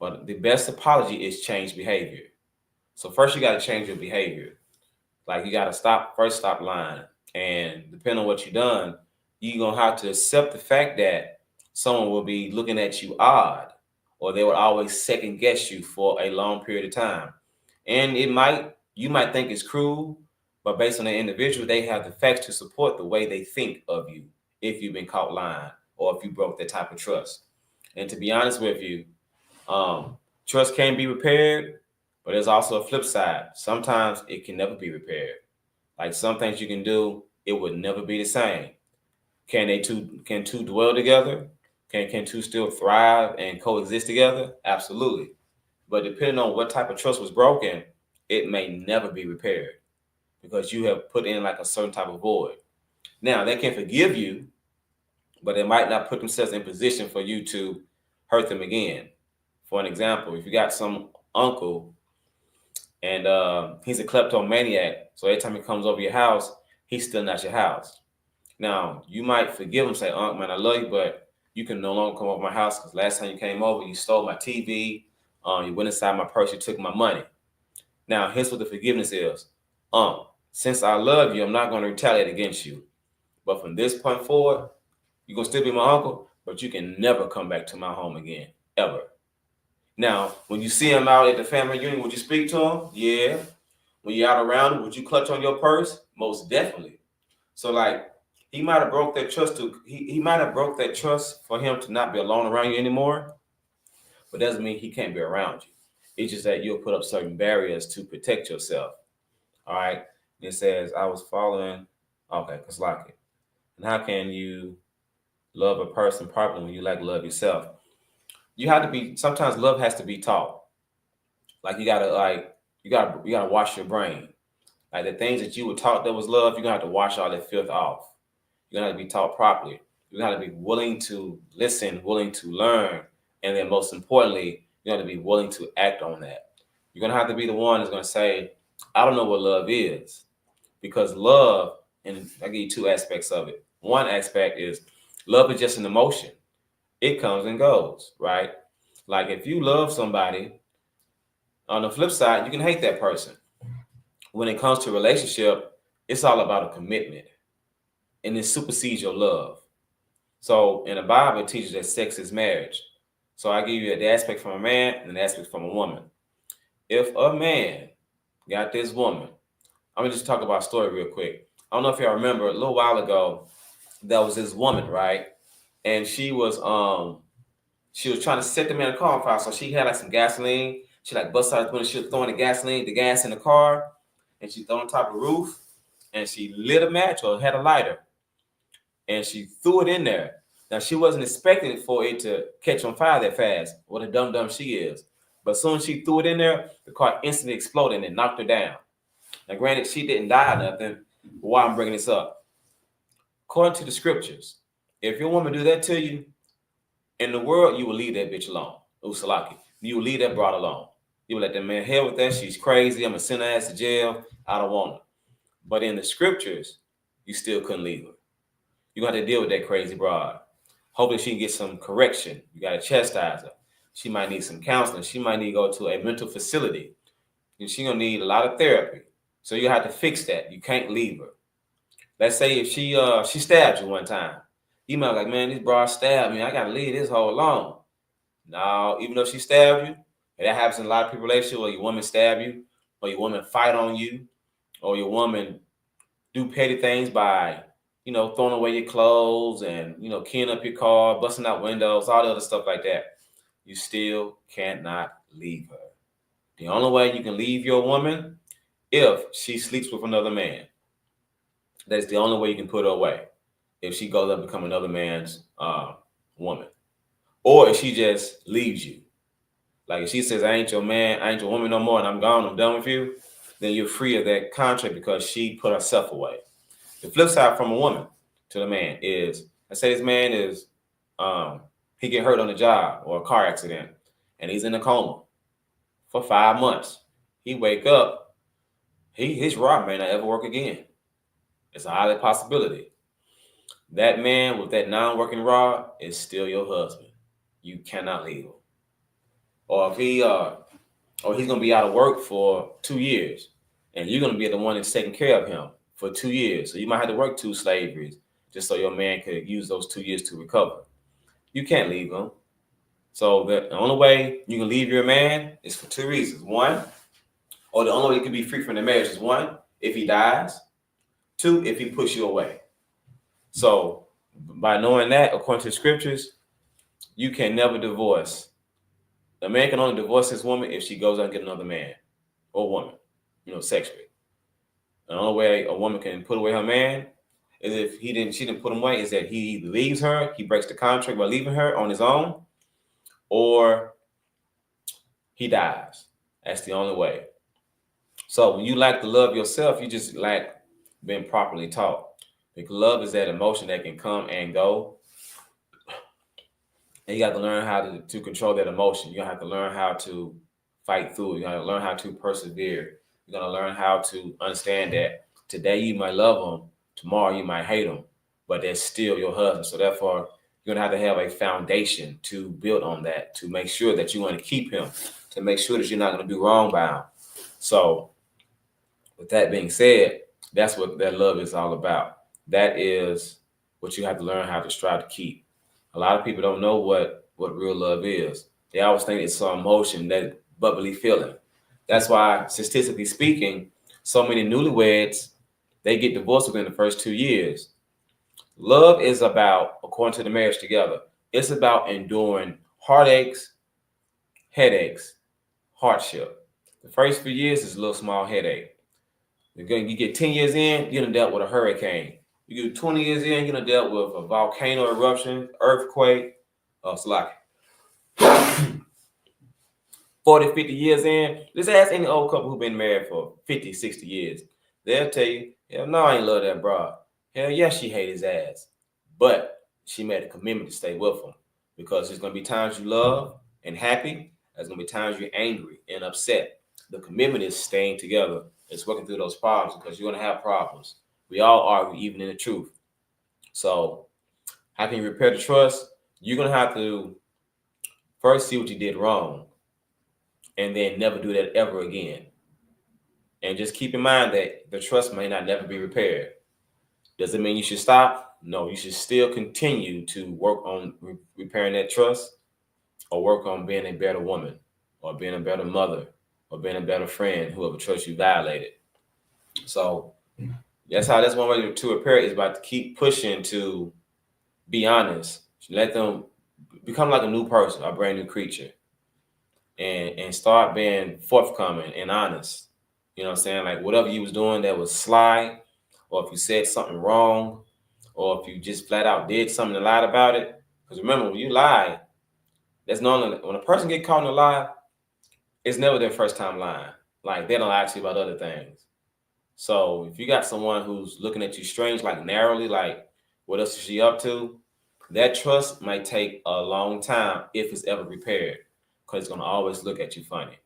[SPEAKER 4] But the best apology is change behavior. So first you got to change your behavior. Like you got to stop lying. And depending on what you done, you're going to have to accept the fact that someone will be looking at you odd or they will always second guess you for a long period of time. And you might think it's cruel, but based on the individual, they have the facts to support the way they think of you if you've been caught lying or if you broke that type of trust. And to be honest with you, trust can be repaired, but there's also a flip side. Sometimes it can never be repaired. Like some things you can do, it would never be the same. Can two dwell together? Can two still thrive and coexist together? Absolutely. But depending on what type of trust was broken, it may never be repaired because you have put in like a certain type of void. Now they can forgive you, but they might not put themselves in position for you to hurt them again. For an example, if you got some uncle and he's a kleptomaniac, so every time he comes over your house, he's stealing at your house. Now you might forgive him, say, "Uncle, man, I love you, but you can no longer come over my house because last time you came over, you stole my TV, you went inside my purse, you took my money." Now here's what the forgiveness is: since I love you, I'm not going to retaliate against you. But from this point forward, you're gonna still be my uncle, but you can never come back to my home again, ever. Now, when you see him out at the family reunion, would you speak to him? Yeah. When you're out around him, would you clutch on your purse? Most definitely. So like he might have broke that trust he might have broke that trust for him to not be alone around you anymore, but doesn't mean he can't be around you. It's just that you'll put up certain barriers to protect yourself. All right. It says, I was following, okay, it's like it. And how can you love a person properly when you lack love yourself? You have to be, sometimes love has to be taught. Like you gotta wash your brain. Like the things that you were taught that was love, you're gonna have to wash all that filth off. You're gonna have to be taught properly. You're gonna have to be willing to listen, willing to learn, and then most importantly, you're gonna be willing to act on that. You're gonna have to be the one that's gonna say, I don't know what love is. Because love, and I give you two aspects of it. One aspect is love is just an emotion. It comes and goes, right? Like if you love somebody, on the flip side, you can hate that person. When it comes to a relationship, it's all about a commitment, and it supersedes your love. So in the Bible, it teaches that sex is marriage. So I give you the aspect from a man and the aspect from a woman. If a man got this woman, I'm gonna just talk about a story real quick. I don't know if y'all remember a little while ago, there was this woman, right? And she was trying to set the man in a car on fire. So she had like some gasoline. She like bust out when she was throwing the gas in the car, and she threw on top of the roof, and she lit a match or had a lighter, and she threw it in there. Now she wasn't expecting for it to catch on fire that fast. What a dumb she is. But as soon as she threw it in there, the car instantly exploded and knocked her down. Now, granted, she didn't die or nothing. But why I'm bringing this up? According to the scriptures, if your woman do that to you, in the world, you will leave that bitch alone. Usalaki. You will leave that broad alone. You will let that man hell with that. She's crazy. I'm going to send her ass to jail. I don't want her. But in the scriptures, you still couldn't leave her. You're going to have to deal with that crazy broad. Hopefully she can get some correction. You got to chastise her. She might need some counseling. She might need to go to a mental facility. And she's going to need a lot of therapy. So you have to fix that. You can't leave her. Let's say if she stabbed you one time. You might be like, man, this broad stabbed me. I got to leave this whole alone. No, even though she stabbed you, and that happens in a lot of people relationships, or your woman stab you, or your woman fight on you, or your woman do petty things by, throwing away your clothes and, keying up your car, busting out windows, all the other stuff like that. You still cannot leave her. The only way you can leave your woman if she sleeps with another man. That's the only way you can put her away. If she goes up and become another man's woman, or if she just leaves you. Like if she says, "I ain't your man, I ain't your woman no more, and I'm gone, I'm done with you," then you're free of that contract because she put herself away. The flip side from a woman to the man is, let's say this man is, he get hurt on the job or a car accident, and he's in a coma for 5 months. He wake up, his rod may not ever work again. It's a highly possibility. That man with that non-working rod is still your husband. You cannot leave him. Or if or he's gonna be out of work for 2 years, and you're gonna be the one that's taking care of him for 2 years. So you might have to work 2 slaveries just so your man could use those 2 years to recover. You can't leave him. So the only way you can leave your man is for two reasons. One, or the only way you can be free from the marriage is one, if he dies. Two, if he puts you away. So by knowing that, according to the scriptures, you can never divorce. A man can only divorce his woman if she goes out and get another man or woman, sexually. The only way a woman can put away her man is if she didn't put him away, is that he either leaves her, he breaks the contract by leaving her on his own, or he dies. That's the only way. So when you lack to love yourself, you just lack being properly taught. Because love is that emotion that can come and go. And you got to learn how to control that emotion. You have to learn how to fight through it. You got to learn how to persevere. You're going to learn how to understand that today you might love them, tomorrow you might hate them, but they're still your husband. So therefore, you're going to have a foundation to build on that, to make sure that you want to keep him, to make sure that you're not going to do wrong by him. So with that being said, that's what that love is all about. That is what you have to learn how to strive to keep. A lot of people don't know what real love is. They always think it's some emotion, that bubbly feeling. That's why, statistically speaking, so many newlyweds, they get divorced within the first 2 years. Love is about, according to the Marriage Together, it's about enduring heartaches, headaches, hardship. The first few years is a little small headache. You get 10 years in, you done dealt with a hurricane. You get 20 years in, you done dealt with a volcano eruption, earthquake, it's like 40, 50 years in. Just ask any old couple who've been married for 50, 60 years. They'll tell you, hell no, I ain't love that broad. Hell yeah, she hate his ass. But she made a commitment to stay with him. Because there's going to be times you love and happy. There's going to be times you're angry and upset. The commitment is staying together. It's working through those problems, because you're going to have problems. We all argue, even in the truth. So how can you repair the trust? You're going to have to first see what you did wrong, and then never do that ever again. And just keep in mind that the trust may not never be repaired. Does it mean you should stop? No, you should still continue to work on repairing that trust, or work on being a better woman, or being a better mother, or being a better friend, whoever trust you violated. So that's one way to repair it, is about to keep pushing to be honest. Let them become like a new person, a brand new creature, and start being forthcoming and honest. You know what I'm saying? Like whatever you was doing that was sly, or if you said something wrong, or if you just flat out did something and lied about it. Because remember, when you lie, that's normally, when a person get caught in a lie, it's never their first time lying. Like they don't lie to you about other things. So if you got someone who's looking at you strange, like narrowly, like what else is she up to? That trust might take a long time if it's ever repaired, because it's going to always look at you funny.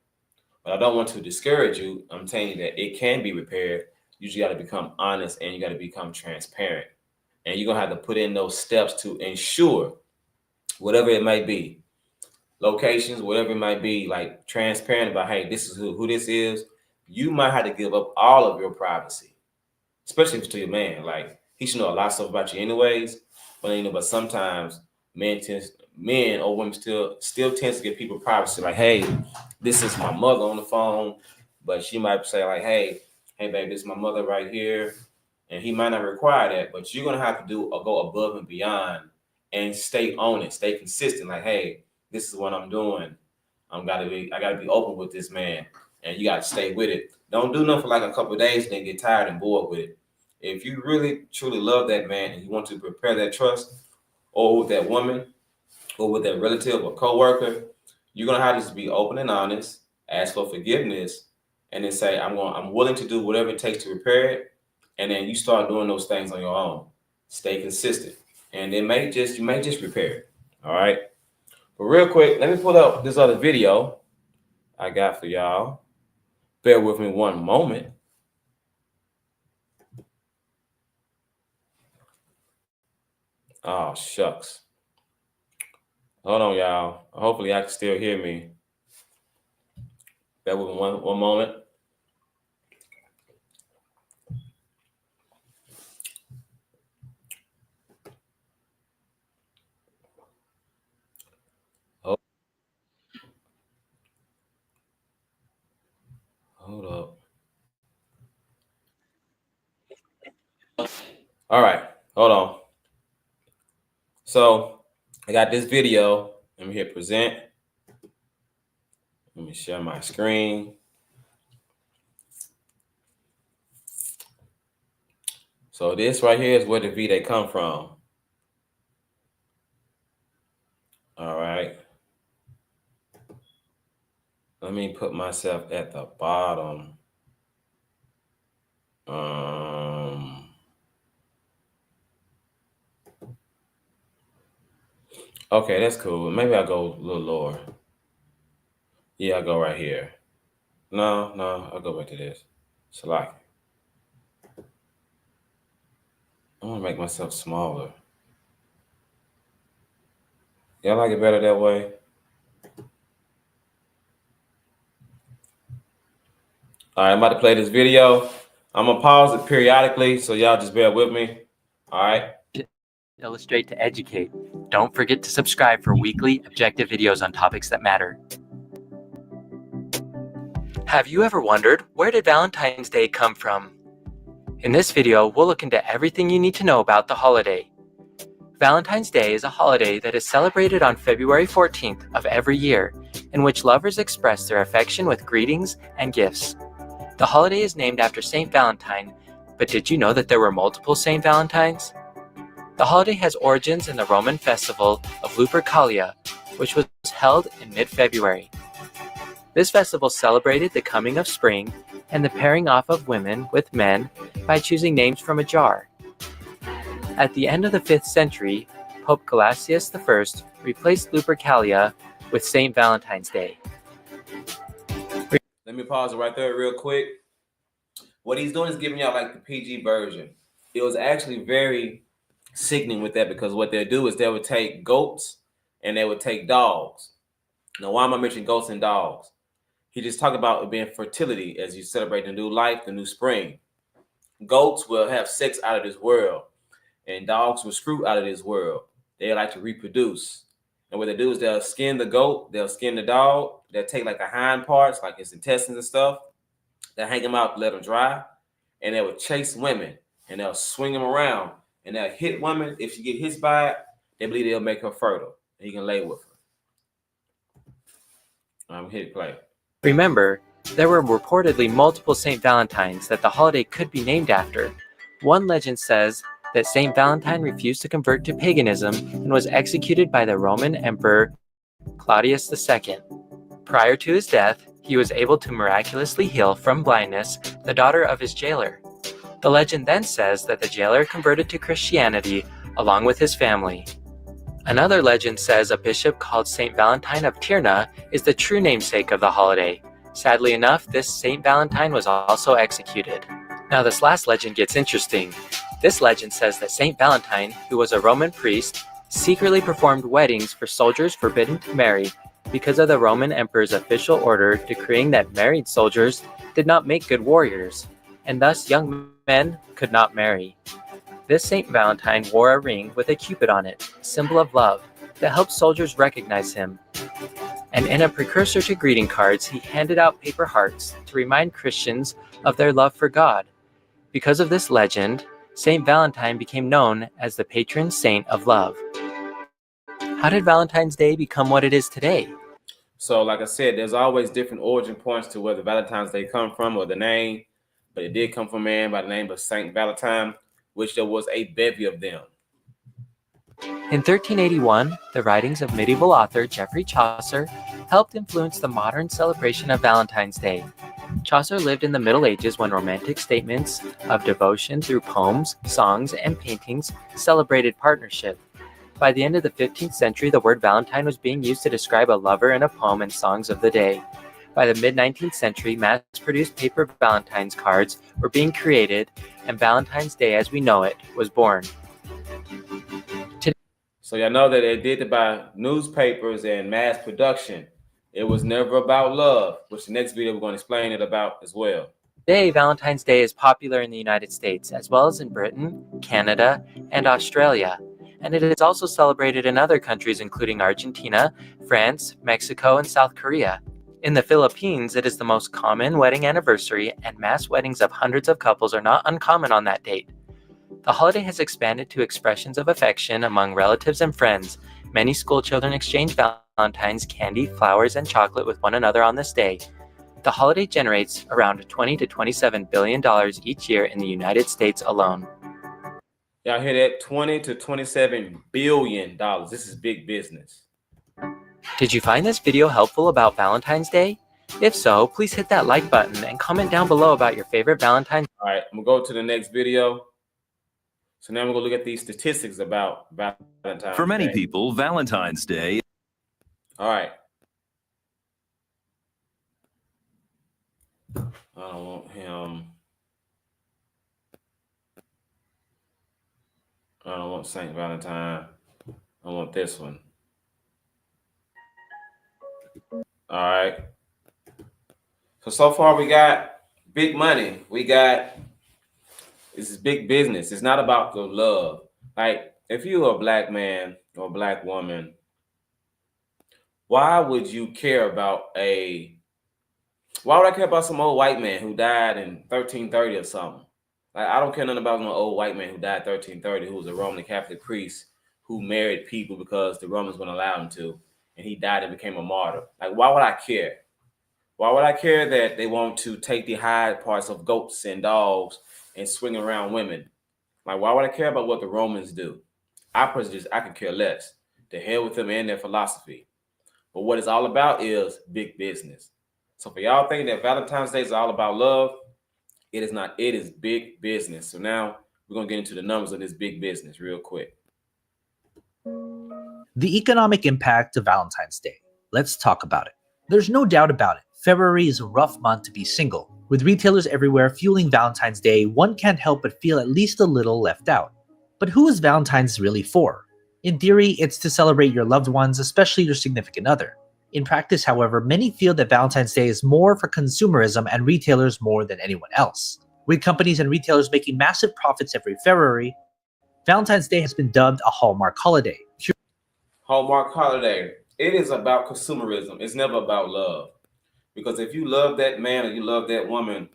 [SPEAKER 4] But I don't want to discourage you. I'm telling you that it can be repaired. You just got to become honest, and you got to become transparent. And you're going to have to put in those steps to ensure, whatever it might be, locations, whatever it might be, like transparent about, hey, this is who this is. You might have to give up all of your privacy, especially to your man. Like he should know a lot of stuff about you anyways. But sometimes men or women still tends to give people privacy. Like, hey, this is my mother on the phone, but she might say like, hey babe, this is my mother right here, and he might not require that. But you're gonna have to go above and beyond and stay on it, stay consistent. Like, hey, this is what I'm doing. I gotta be open with this man, and you got to stay with it. Don't do nothing for like a couple of days and then get tired and bored with it. If you really truly love that man and you want to prepare that trust, or with that woman, or with that relative or coworker, you're gonna have to just be open and honest, ask for forgiveness, and then say, I'm willing to do whatever it takes to repair it. And then you start doing those things on your own. Stay consistent. And you may just repair it. All right. But real quick, let me pull up this other video I got for y'all. Bear with me one moment. Oh, shucks. Hold on, y'all. Hopefully I can still hear me. Bear with me one moment. Hold up. All right, hold on. So I got this video. Let me hit present. Let me share my screen. So this right here is where the V they come from. All right. Let me put myself at the bottom. Okay, that's cool. Maybe I'll go a little lower. Yeah, I'll go right here. No, I'll go back to this. Select. I want to make myself smaller. Y'all like it better that way? All right, I'm about to play this video. I'm going to pause it periodically, so y'all just bear with me. All right.
[SPEAKER 5] Illustrate to educate. Don't forget to subscribe for weekly objective videos on topics that matter. Have you ever wondered, where did Valentine's Day come from? In this video, we'll look into everything you need to know about the holiday. Valentine's Day is a holiday that is celebrated on February 14th of every year, in which lovers express their affection with greetings and gifts. The holiday is named after Saint Valentine, but did you know that there were multiple Saint Valentines? The holiday has origins in the Roman festival of Lupercalia, which was held in mid-February. This festival celebrated the coming of spring and the pairing off of women with men by choosing names from a jar. At the end of the 5th century, Pope Gelasius I replaced Lupercalia with St. Valentine's Day.
[SPEAKER 4] Let me pause it right there real quick. What he's doing is giving y'all like the PG version. It was actually very sickening with that, because what they'll do is they would take goats and they would take dogs. Now, why am I mentioning goats and dogs? He just talked about it being fertility as you celebrate the new life, the new spring. Goats will have sex out of this world, and dogs will screw out of this world. They like to reproduce. And what they do is they'll skin the goat, they'll skin the dog, they'll take like the hind parts, like his intestines and stuff, they'll hang them out, let them dry, and they will chase women, and they'll swing them around, and they'll hit women. If she get hit by it, they believe they'll make her fertile, and he can lay with her. Hit play.
[SPEAKER 5] Remember, there were reportedly multiple St. Valentines that the holiday could be named after. One legend says that St. Valentine refused to convert to paganism and was executed by the Roman Emperor Claudius II. Prior to his death, he was able to miraculously heal from blindness the daughter of his jailer. The legend then says that the jailer converted to Christianity along with his family. Another legend says a bishop called St. Valentine of Tirna is the true namesake of the holiday. Sadly enough, this St. Valentine was also executed. Now this last legend gets interesting. This legend says that St. Valentine, who was a Roman priest, secretly performed weddings for soldiers forbidden to marry because of the Roman emperor's official order decreeing that married soldiers did not make good warriors, and thus young men could not marry. This St. Valentine wore a ring with a cupid on it, a symbol of love, that helped soldiers recognize him. And in a precursor to greeting cards, he handed out paper hearts to remind Christians of their love for God. Because of this legend, St. Valentine became known as the patron saint of love. How did Valentine's Day become what it is today?
[SPEAKER 4] So, like I said, there's always different origin points to where the Valentine's Day come from or the name, but it did come from a man by the name of Saint Valentine, which there was a bevy of them.
[SPEAKER 5] In 1381, the writings of medieval author Geoffrey Chaucer helped influence the modern celebration of Valentine's Day. Chaucer lived in the Middle Ages when romantic statements of devotion through poems, songs, and paintings celebrated partnership. By the end of the 15th century, the word Valentine was being used to describe a lover in a poem and songs of the day. By the mid-19th century, mass-produced paper Valentine's cards were being created, and Valentine's Day as we know it was born.
[SPEAKER 4] So y'all know that they did it by newspapers and mass production. It was never about love, which the next video we're going to explain it about as well.
[SPEAKER 5] Today, Valentine's Day is popular in the United States, as well as in Britain, Canada, and Australia. And it is also celebrated in other countries including Argentina, France, Mexico, and South Korea. In the Philippines, it is the most common wedding anniversary, and mass weddings of hundreds of couples are not uncommon on that date. The holiday has expanded to expressions of affection among relatives and friends. Many school children exchange Valentine's candy, flowers, and chocolate with one another on this day. The holiday generates around $20 to $27 billion each year in the United States alone.
[SPEAKER 4] Y'all hear that? $20 to $27 billion. This is big business.
[SPEAKER 5] Did you find this video helpful about Valentine's Day? If so, please hit that like button and comment down below about your favorite Valentine's.
[SPEAKER 4] All right, I'm going to go to the next video. So now we're going to look at these statistics about Valentine's Day.
[SPEAKER 6] For many people, Valentine's Day.
[SPEAKER 4] All right. I don't want him. I don't want Saint Valentine. I want this one. All right. So far we got big money. We got, this is big business. It's not about the love. Like, if you're a black man or a black woman, why would you care about why would I care about some old white man who died in 1330 or something? Like, I don't care nothing about no old white man who died 1330, who was a Roman Catholic priest who married people because the Romans wouldn't allow him to, and he died and became a martyr. Like, why would I care? Why would I care that they want to take the hide parts of goats and dogs and swing around women? Like, why would I care about what the Romans do? I could care less. The hell with them and their philosophy. But what it's all about is big business. So for y'all thinking that Valentine's Day is all about love, it is not. It is big business. So now we're going to get into the numbers of this big business real quick.
[SPEAKER 7] The economic impact of Valentine's Day. Let's talk about it. There's no doubt about it. February is a rough month to be single. With retailers everywhere fueling Valentine's Day, one can't help but feel at least a little left out. But who is Valentine's really for? In theory, it's to celebrate your loved ones, especially your significant other. In practice, however, many feel that Valentine's Day is more for consumerism and retailers more than anyone else. With companies and retailers making massive profits every February, Valentine's Day has been dubbed a Hallmark holiday.
[SPEAKER 4] Hallmark holiday. It is about consumerism. It's never about love. Because if you love that man or you love that woman,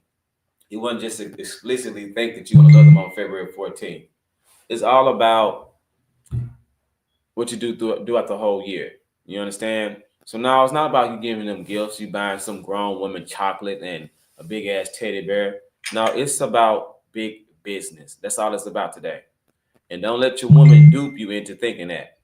[SPEAKER 4] you wouldn't just explicitly think that you're going to love them on February 14th. It's all about what you do throughout the whole year. You understand? So now it's not about you giving them gifts, you buying some grown woman chocolate and a big ass teddy bear. No, it's about big business. That's all it's about today. And don't let your woman dupe you into thinking that.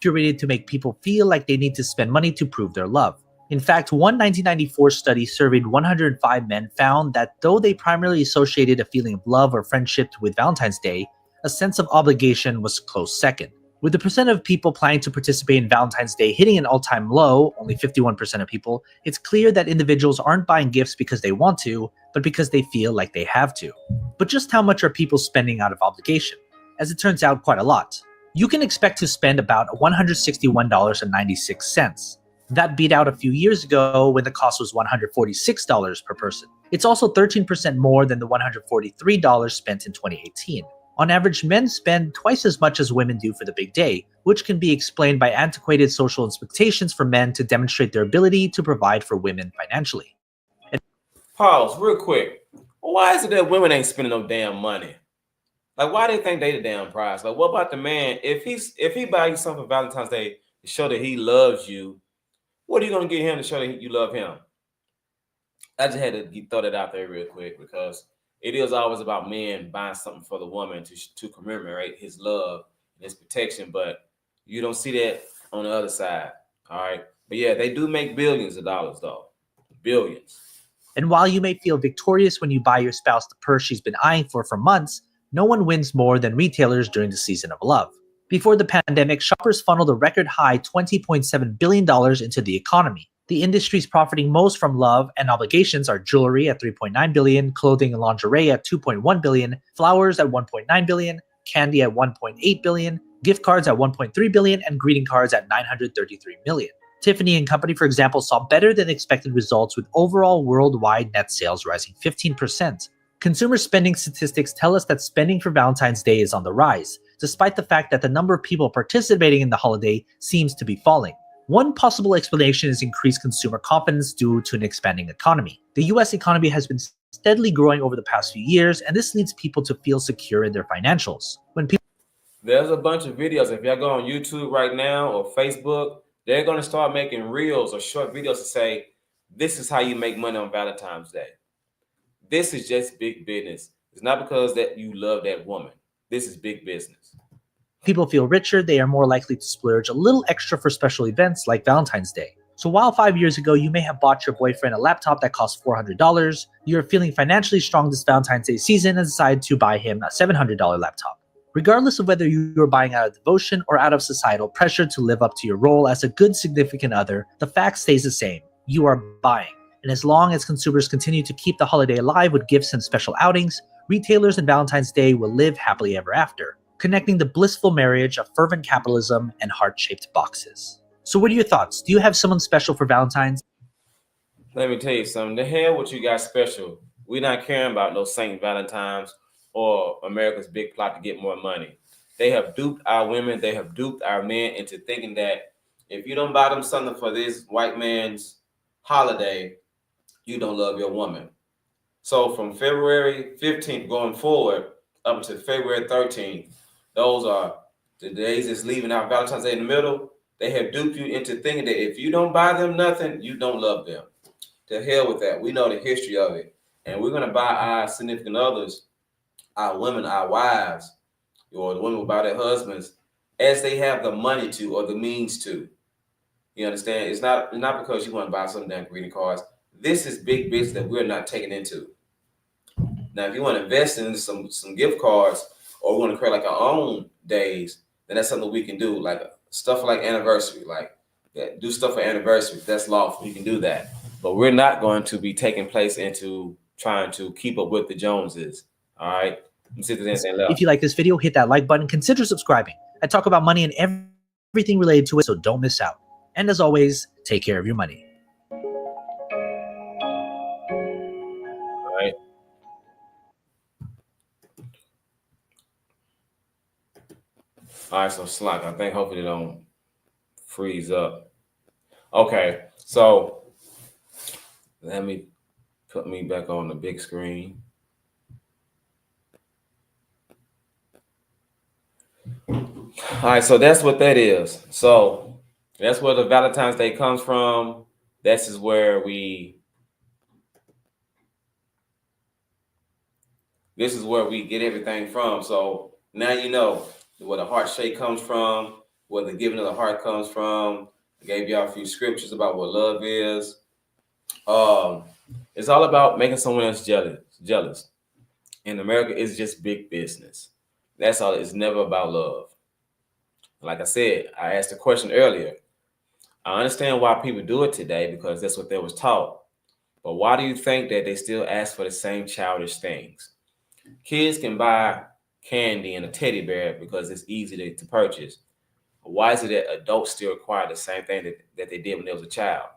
[SPEAKER 7] Curated to make people feel like they need to spend money to prove their love. In fact, one 1994 study surveyed 105 men found that though they primarily associated a feeling of love or friendship with Valentine's Day, a sense of obligation was close second. With the percent of people planning to participate in Valentine's Day hitting an all-time low, only 51% of people, it's clear that individuals aren't buying gifts because they want to, but because they feel like they have to. But just how much are people spending out of obligation? As it turns out, quite a lot. You can expect to spend about $161.96. That beat out a few years ago when the cost was $146 per person. It's also 13% more than the $143 spent in 2018. On average, men spend twice as much as women do for the big day, which can be explained by antiquated social expectations for men to demonstrate their ability to provide for women financially.
[SPEAKER 4] Pause real quick. Why is it that women ain't spending no damn money? Like, why they think they the damn prize? Like, what about the man? If he buy you something for Valentine's Day to show that he loves you, What are you gonna get him to show that you love him? I just had to throw that out there real quick because it is always about men buying something for the woman to commemorate his love and his protection, but you don't see that on the other side. All right, but yeah, they do make billions of dollars though, billions.
[SPEAKER 7] And while you may feel victorious when you buy your spouse the purse she's been eyeing for months, no one wins more than retailers during the season of love. Before the pandemic, shoppers funneled a record high $20.7 billion into the economy. The industries profiting most from love and obligations are jewelry at $3.9 billion, clothing and lingerie at $2.1 billion, flowers at $1.9 billion, candy at $1.8 billion, gift cards at $1.3 billion, and greeting cards at $933 million. Tiffany and Company, for example, saw better than expected results with overall worldwide net sales rising 15%. Consumer spending statistics tell us that spending for Valentine's Day is on the rise, despite the fact that the number of people participating in the holiday seems to be falling. One possible explanation is increased consumer confidence due to an expanding economy. The US economy has been steadily growing over the past few years, and this leads people to feel secure in their financials.
[SPEAKER 4] There's a bunch of videos. If y'all go on YouTube right now or Facebook, they're going to start making reels or short videos to say, this is how you make money on Valentine's Day. This is just big business. It's not because that you love that woman. This is big business.
[SPEAKER 7] People feel richer, they are more likely to splurge a little extra for special events like Valentine's Day. So while 5 years ago you may have bought your boyfriend a laptop that cost $400, you're feeling financially strong this Valentine's Day season and decide to buy him a $700 laptop. Regardless of whether you're buying out of devotion or out of societal pressure to live up to your role as a good significant other, the fact stays the same. You are buying. And as long as consumers continue to keep the holiday alive with gifts and special outings, retailers and Valentine's Day will live happily ever after, connecting the blissful marriage of fervent capitalism and heart-shaped boxes. So what are your thoughts? Do you have someone special for Valentine's?
[SPEAKER 4] Let me tell you something. The hell what you got special. We're not caring about no Saint Valentine's or America's big plot to get more money. They have duped our women. They have duped our men into thinking that if you don't buy them something for this white man's holiday, you don't love your woman. So from February 15th going forward up until February 13th, those are the days that's leaving out Valentine's Day in the middle. They have duped you into thinking that if you don't buy them nothing, you don't love them. To hell with that. We know the history of it. And we're going to buy our significant others, our women, our wives, or the women will buy their husbands as they have the money to or the means to. You understand? It's not because you want to buy some damn greeting cards. This is big business that we're not taking into. Now, if you want to invest in some gift cards or we want to create like our own days, then that's something we can do. Like stuff like anniversary, like that. Do stuff for anniversaries. That's lawful. You can do that. But we're not going to be taking place into trying to keep up with the Joneses. All right. Let me see if there's anything left.
[SPEAKER 7] If you like this video, hit that like button. Consider subscribing. I talk about money and everything related to it, so don't miss out. And as always, take care of your money.
[SPEAKER 4] All right. All right, so Slack, I think hopefully they don't freeze up. Okay, so let me put me back on the big screen. All right, so that's what that is. So that's where the Valentine's Day comes from. This is where we get everything from. So now you know where the heart shape comes from, where the giving of the heart comes from. I gave y'all a few scriptures about what love is. It's all about making someone else jealous. In America, it's just big business. That's all. It's never about love. Like I said, I asked a question earlier. I understand why people do it today because that's what they was taught. But why do you think that they still ask for the same childish things? Kids can buy candy and a teddy bear because it's easy to purchase. Why is it that adults still require the same thing that they did when they was a child?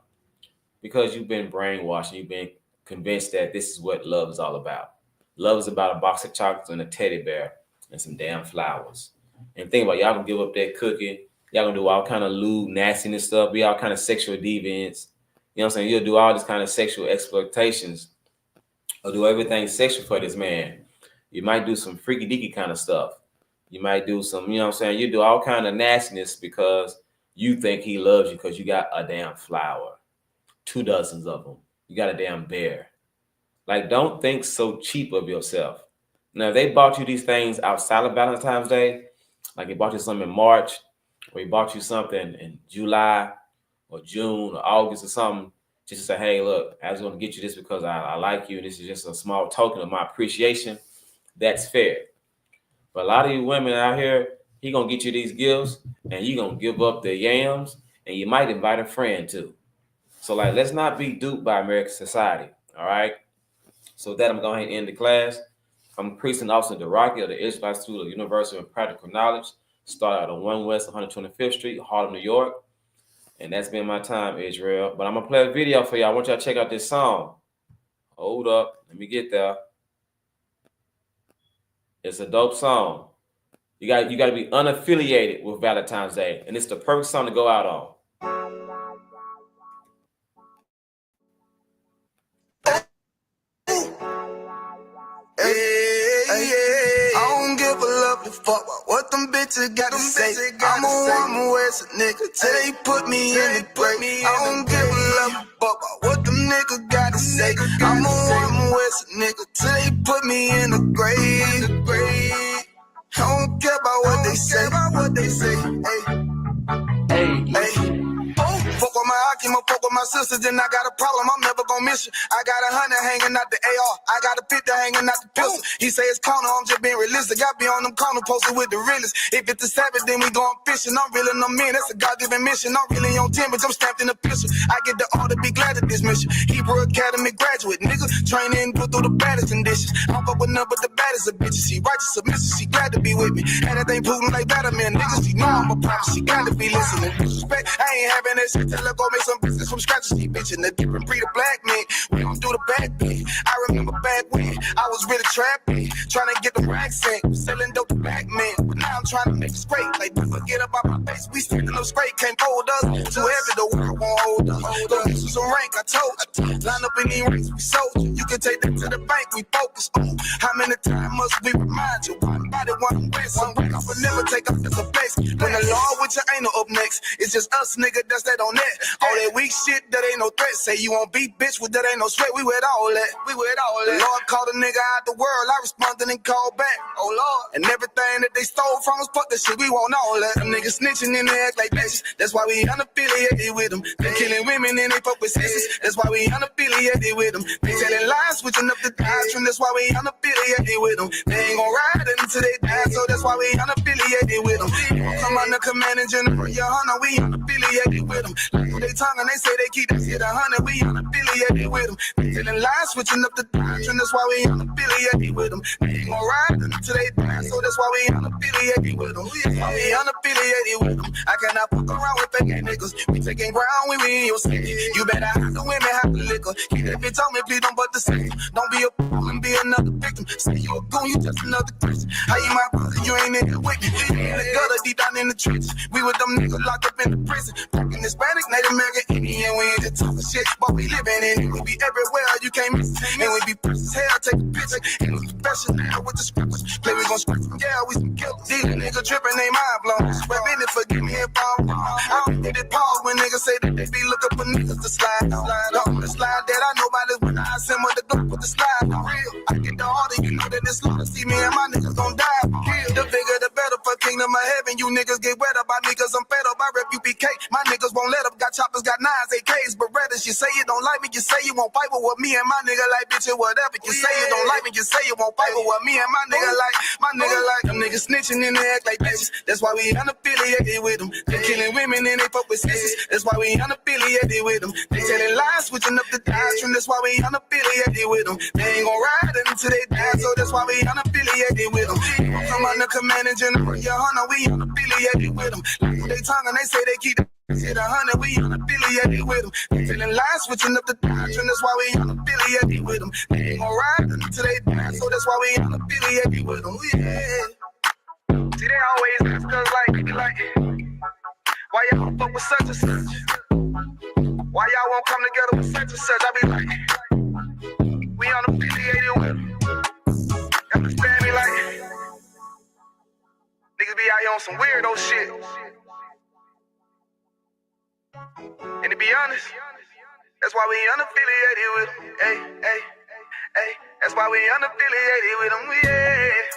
[SPEAKER 4] Because you've been brainwashed. You've been convinced that this is what love is all about. Love is about a box of chocolates and a teddy bear and some damn flowers. And think about it, y'all can give up that cookie. Y'all gonna do all kind of lewd, nastiness stuff. Be all kind of sexual deviants. You know what I'm saying? You'll do all this kind of sexual exploitations or do everything sexual for this man. You might do some freaky deaky kind of stuff. You might do some, you know what I'm saying? You do all kind of nastiness because you think he loves you because you got a damn flower, 2 dozens of them. You got a damn bear. Like, don't think so cheap of yourself. Now, if they bought you these things outside of Valentine's Day, like they bought you something in March, or he bought you something in July or June or August or something, just to say, hey, look, I was going to get you this because I like you, and this is just a small token of my appreciation, that's fair. But a lot of you women out here, he going to get you these gifts, and you going to give up the yams, and you might invite a friend too. So, like, let's not be duped by American society, all right? So with that, I'm going to end the class. I'm Priest and Officer DeRocky of the Israelite School of University of Practical Knowledge. Started on 1 West 125th Street, Harlem, New York. And that's been my time, Israel. But I'm going to play a video for y'all. I want y'all to check out this song. Hold up. Let me get there. It's a dope song. You got to be unaffiliated with Valentine's Day. And it's the perfect song to go out on.
[SPEAKER 1] I don't give a lovely fuck about what them bitches gotta say. I'm a woman where's a nigga till they put me in the grave. I don't give a lovely fuck about what them niggas gotta say. I'm a woman where's a nigga till they put me in the grave. I don't care about what they say. Hey. Fuck with my Akima, fuck with my sisters, then I got a problem, I'm never gonna miss you. I got 100 hanging out the AR, I got a 50 hanging out the pistol. He say it's corner, I'm just being realistic. I be on them corner posted with the realest. If it's the Sabbath, then we going fishing. I'm reeling them in, that's a God-given mission. I'm really on 10, but I'm stamped in the pistol. I get the order, be glad at this mission. Hebrew Academy graduate, nigga. Training, put through the baddest conditions. I don't fuck with none but the baddest of bitches. She righteous, submissive, she glad to be with me. And that ain't Putin like Batman, niggas. She know I'm a prophet, she got to be listening. Disrespect, I ain't having that shit till I go make some business from scratch. She bitchin' a different breed of black men. We don't do the back thing. I remember back when I was really trapping, trying to get the racks in, selling dope to back men. But now I'm trying to make it straight. Like, don't forget about my face. We standing up straight, can't hold us. Too heavy, the world won't hold us. Don't use some rank, I told you. Line up in these ranks, we sold you. You can take that to the bank, we focus on. How many times must we remind you? One body, one way, some rank. I would never take up as a place. When the law with your ain't no up next, it's just us, nigga, that's that on that. All that weak shit, that ain't no threat. Say you won't beat, bitch, with that ain't no sweat. We with all that. The Lord called a nigga out the world. I responded and called back. Oh Lord. And everything that they stole from us, fuck that shit. We want all that. Them niggas snitching and they act like bitches. That's why we unaffiliated with them. They killing women and they fuck with sisters. That's why we unaffiliated with them. They telling lies, switching up the doctrine. That's why we unaffiliated with them. They ain't gon' ride until they die, so that's why we unaffiliated with them. Come on the command and general, your honor, we unaffiliated with them. Like they tongue and they say they keep that shit 100, we unaffiliated with them. They telling lies, switching up the doctrine. That's why we unaffiliated with them. They ain't gon' ride until they die, so that's why we unaffiliated with them. We unaffiliated with them. I cannot fuck around with fake niggas. We taking ground when we in your city. You better have the women, have the liquor. Keep that bitch on me, please don't but the same. Don't be a fool and be another victim. Say you a goon, you just another Christian. How you my brother, you ain't in here with me. In the gutter, deep down in the trenches. We with them niggas locked up in the prison. Fucking Hispanic, Native American, Indian. We ain't just talking shit, but we living in it. We be everywhere, you can't miss it. And we be precious hell, take a picture. And we professional with the scriptures. Play, we gon' scratch them, yeah, we some killers. These niggas tripping, they mind blown. Swear business, forgive me if I'm wrong. I don't get it pause when niggas say that they be looking for niggas to slide. On the slide that I know about is when I send with the gun with the slide. For real, I get the order, you know that it's slaughter. See me and my niggas gon' die. The bigger the better for kingdom of heaven. You niggas get wet up by niggas, I'm fed up. I rep UPK. My niggas won't let up. Got choppers, got nines, AKs, Berettas. You say you don't like me, you say you won't fight with what me and my nigga like, bitch, or whatever. You say you don't like me, you say you won't fight with what me and my nigga like. My nigga like them niggas snitching and they act like bitches. That's why we unaffiliated with them. They killing women and they fuck with sisters. That's why we unaffiliated with them. They telling lies, switching up the doctrine. That's why we unaffiliated with them. They ain't gon' ride until they die, so that's why we unaffiliated with them. Come on the command and general, your honor, we unaffiliated with them. Like they tongue and they say they keep shit 100, we unaffiliated with them. They telling lies, switching up the doctrine. That's why we unaffiliated with them. They ain't gon' ride until they die, so that's why we unaffiliated with them. Yeah. See, they always ask us like, why y'all fuck with such and such? Why y'all won't come together with such and such? I be like, we unaffiliated with them. Understand me? Like, niggas be out here on some weirdo shit.
[SPEAKER 3] And to be honest, that's why we unaffiliated with them. Hey, hey, hey, that's why we unaffiliated with them. Yeah.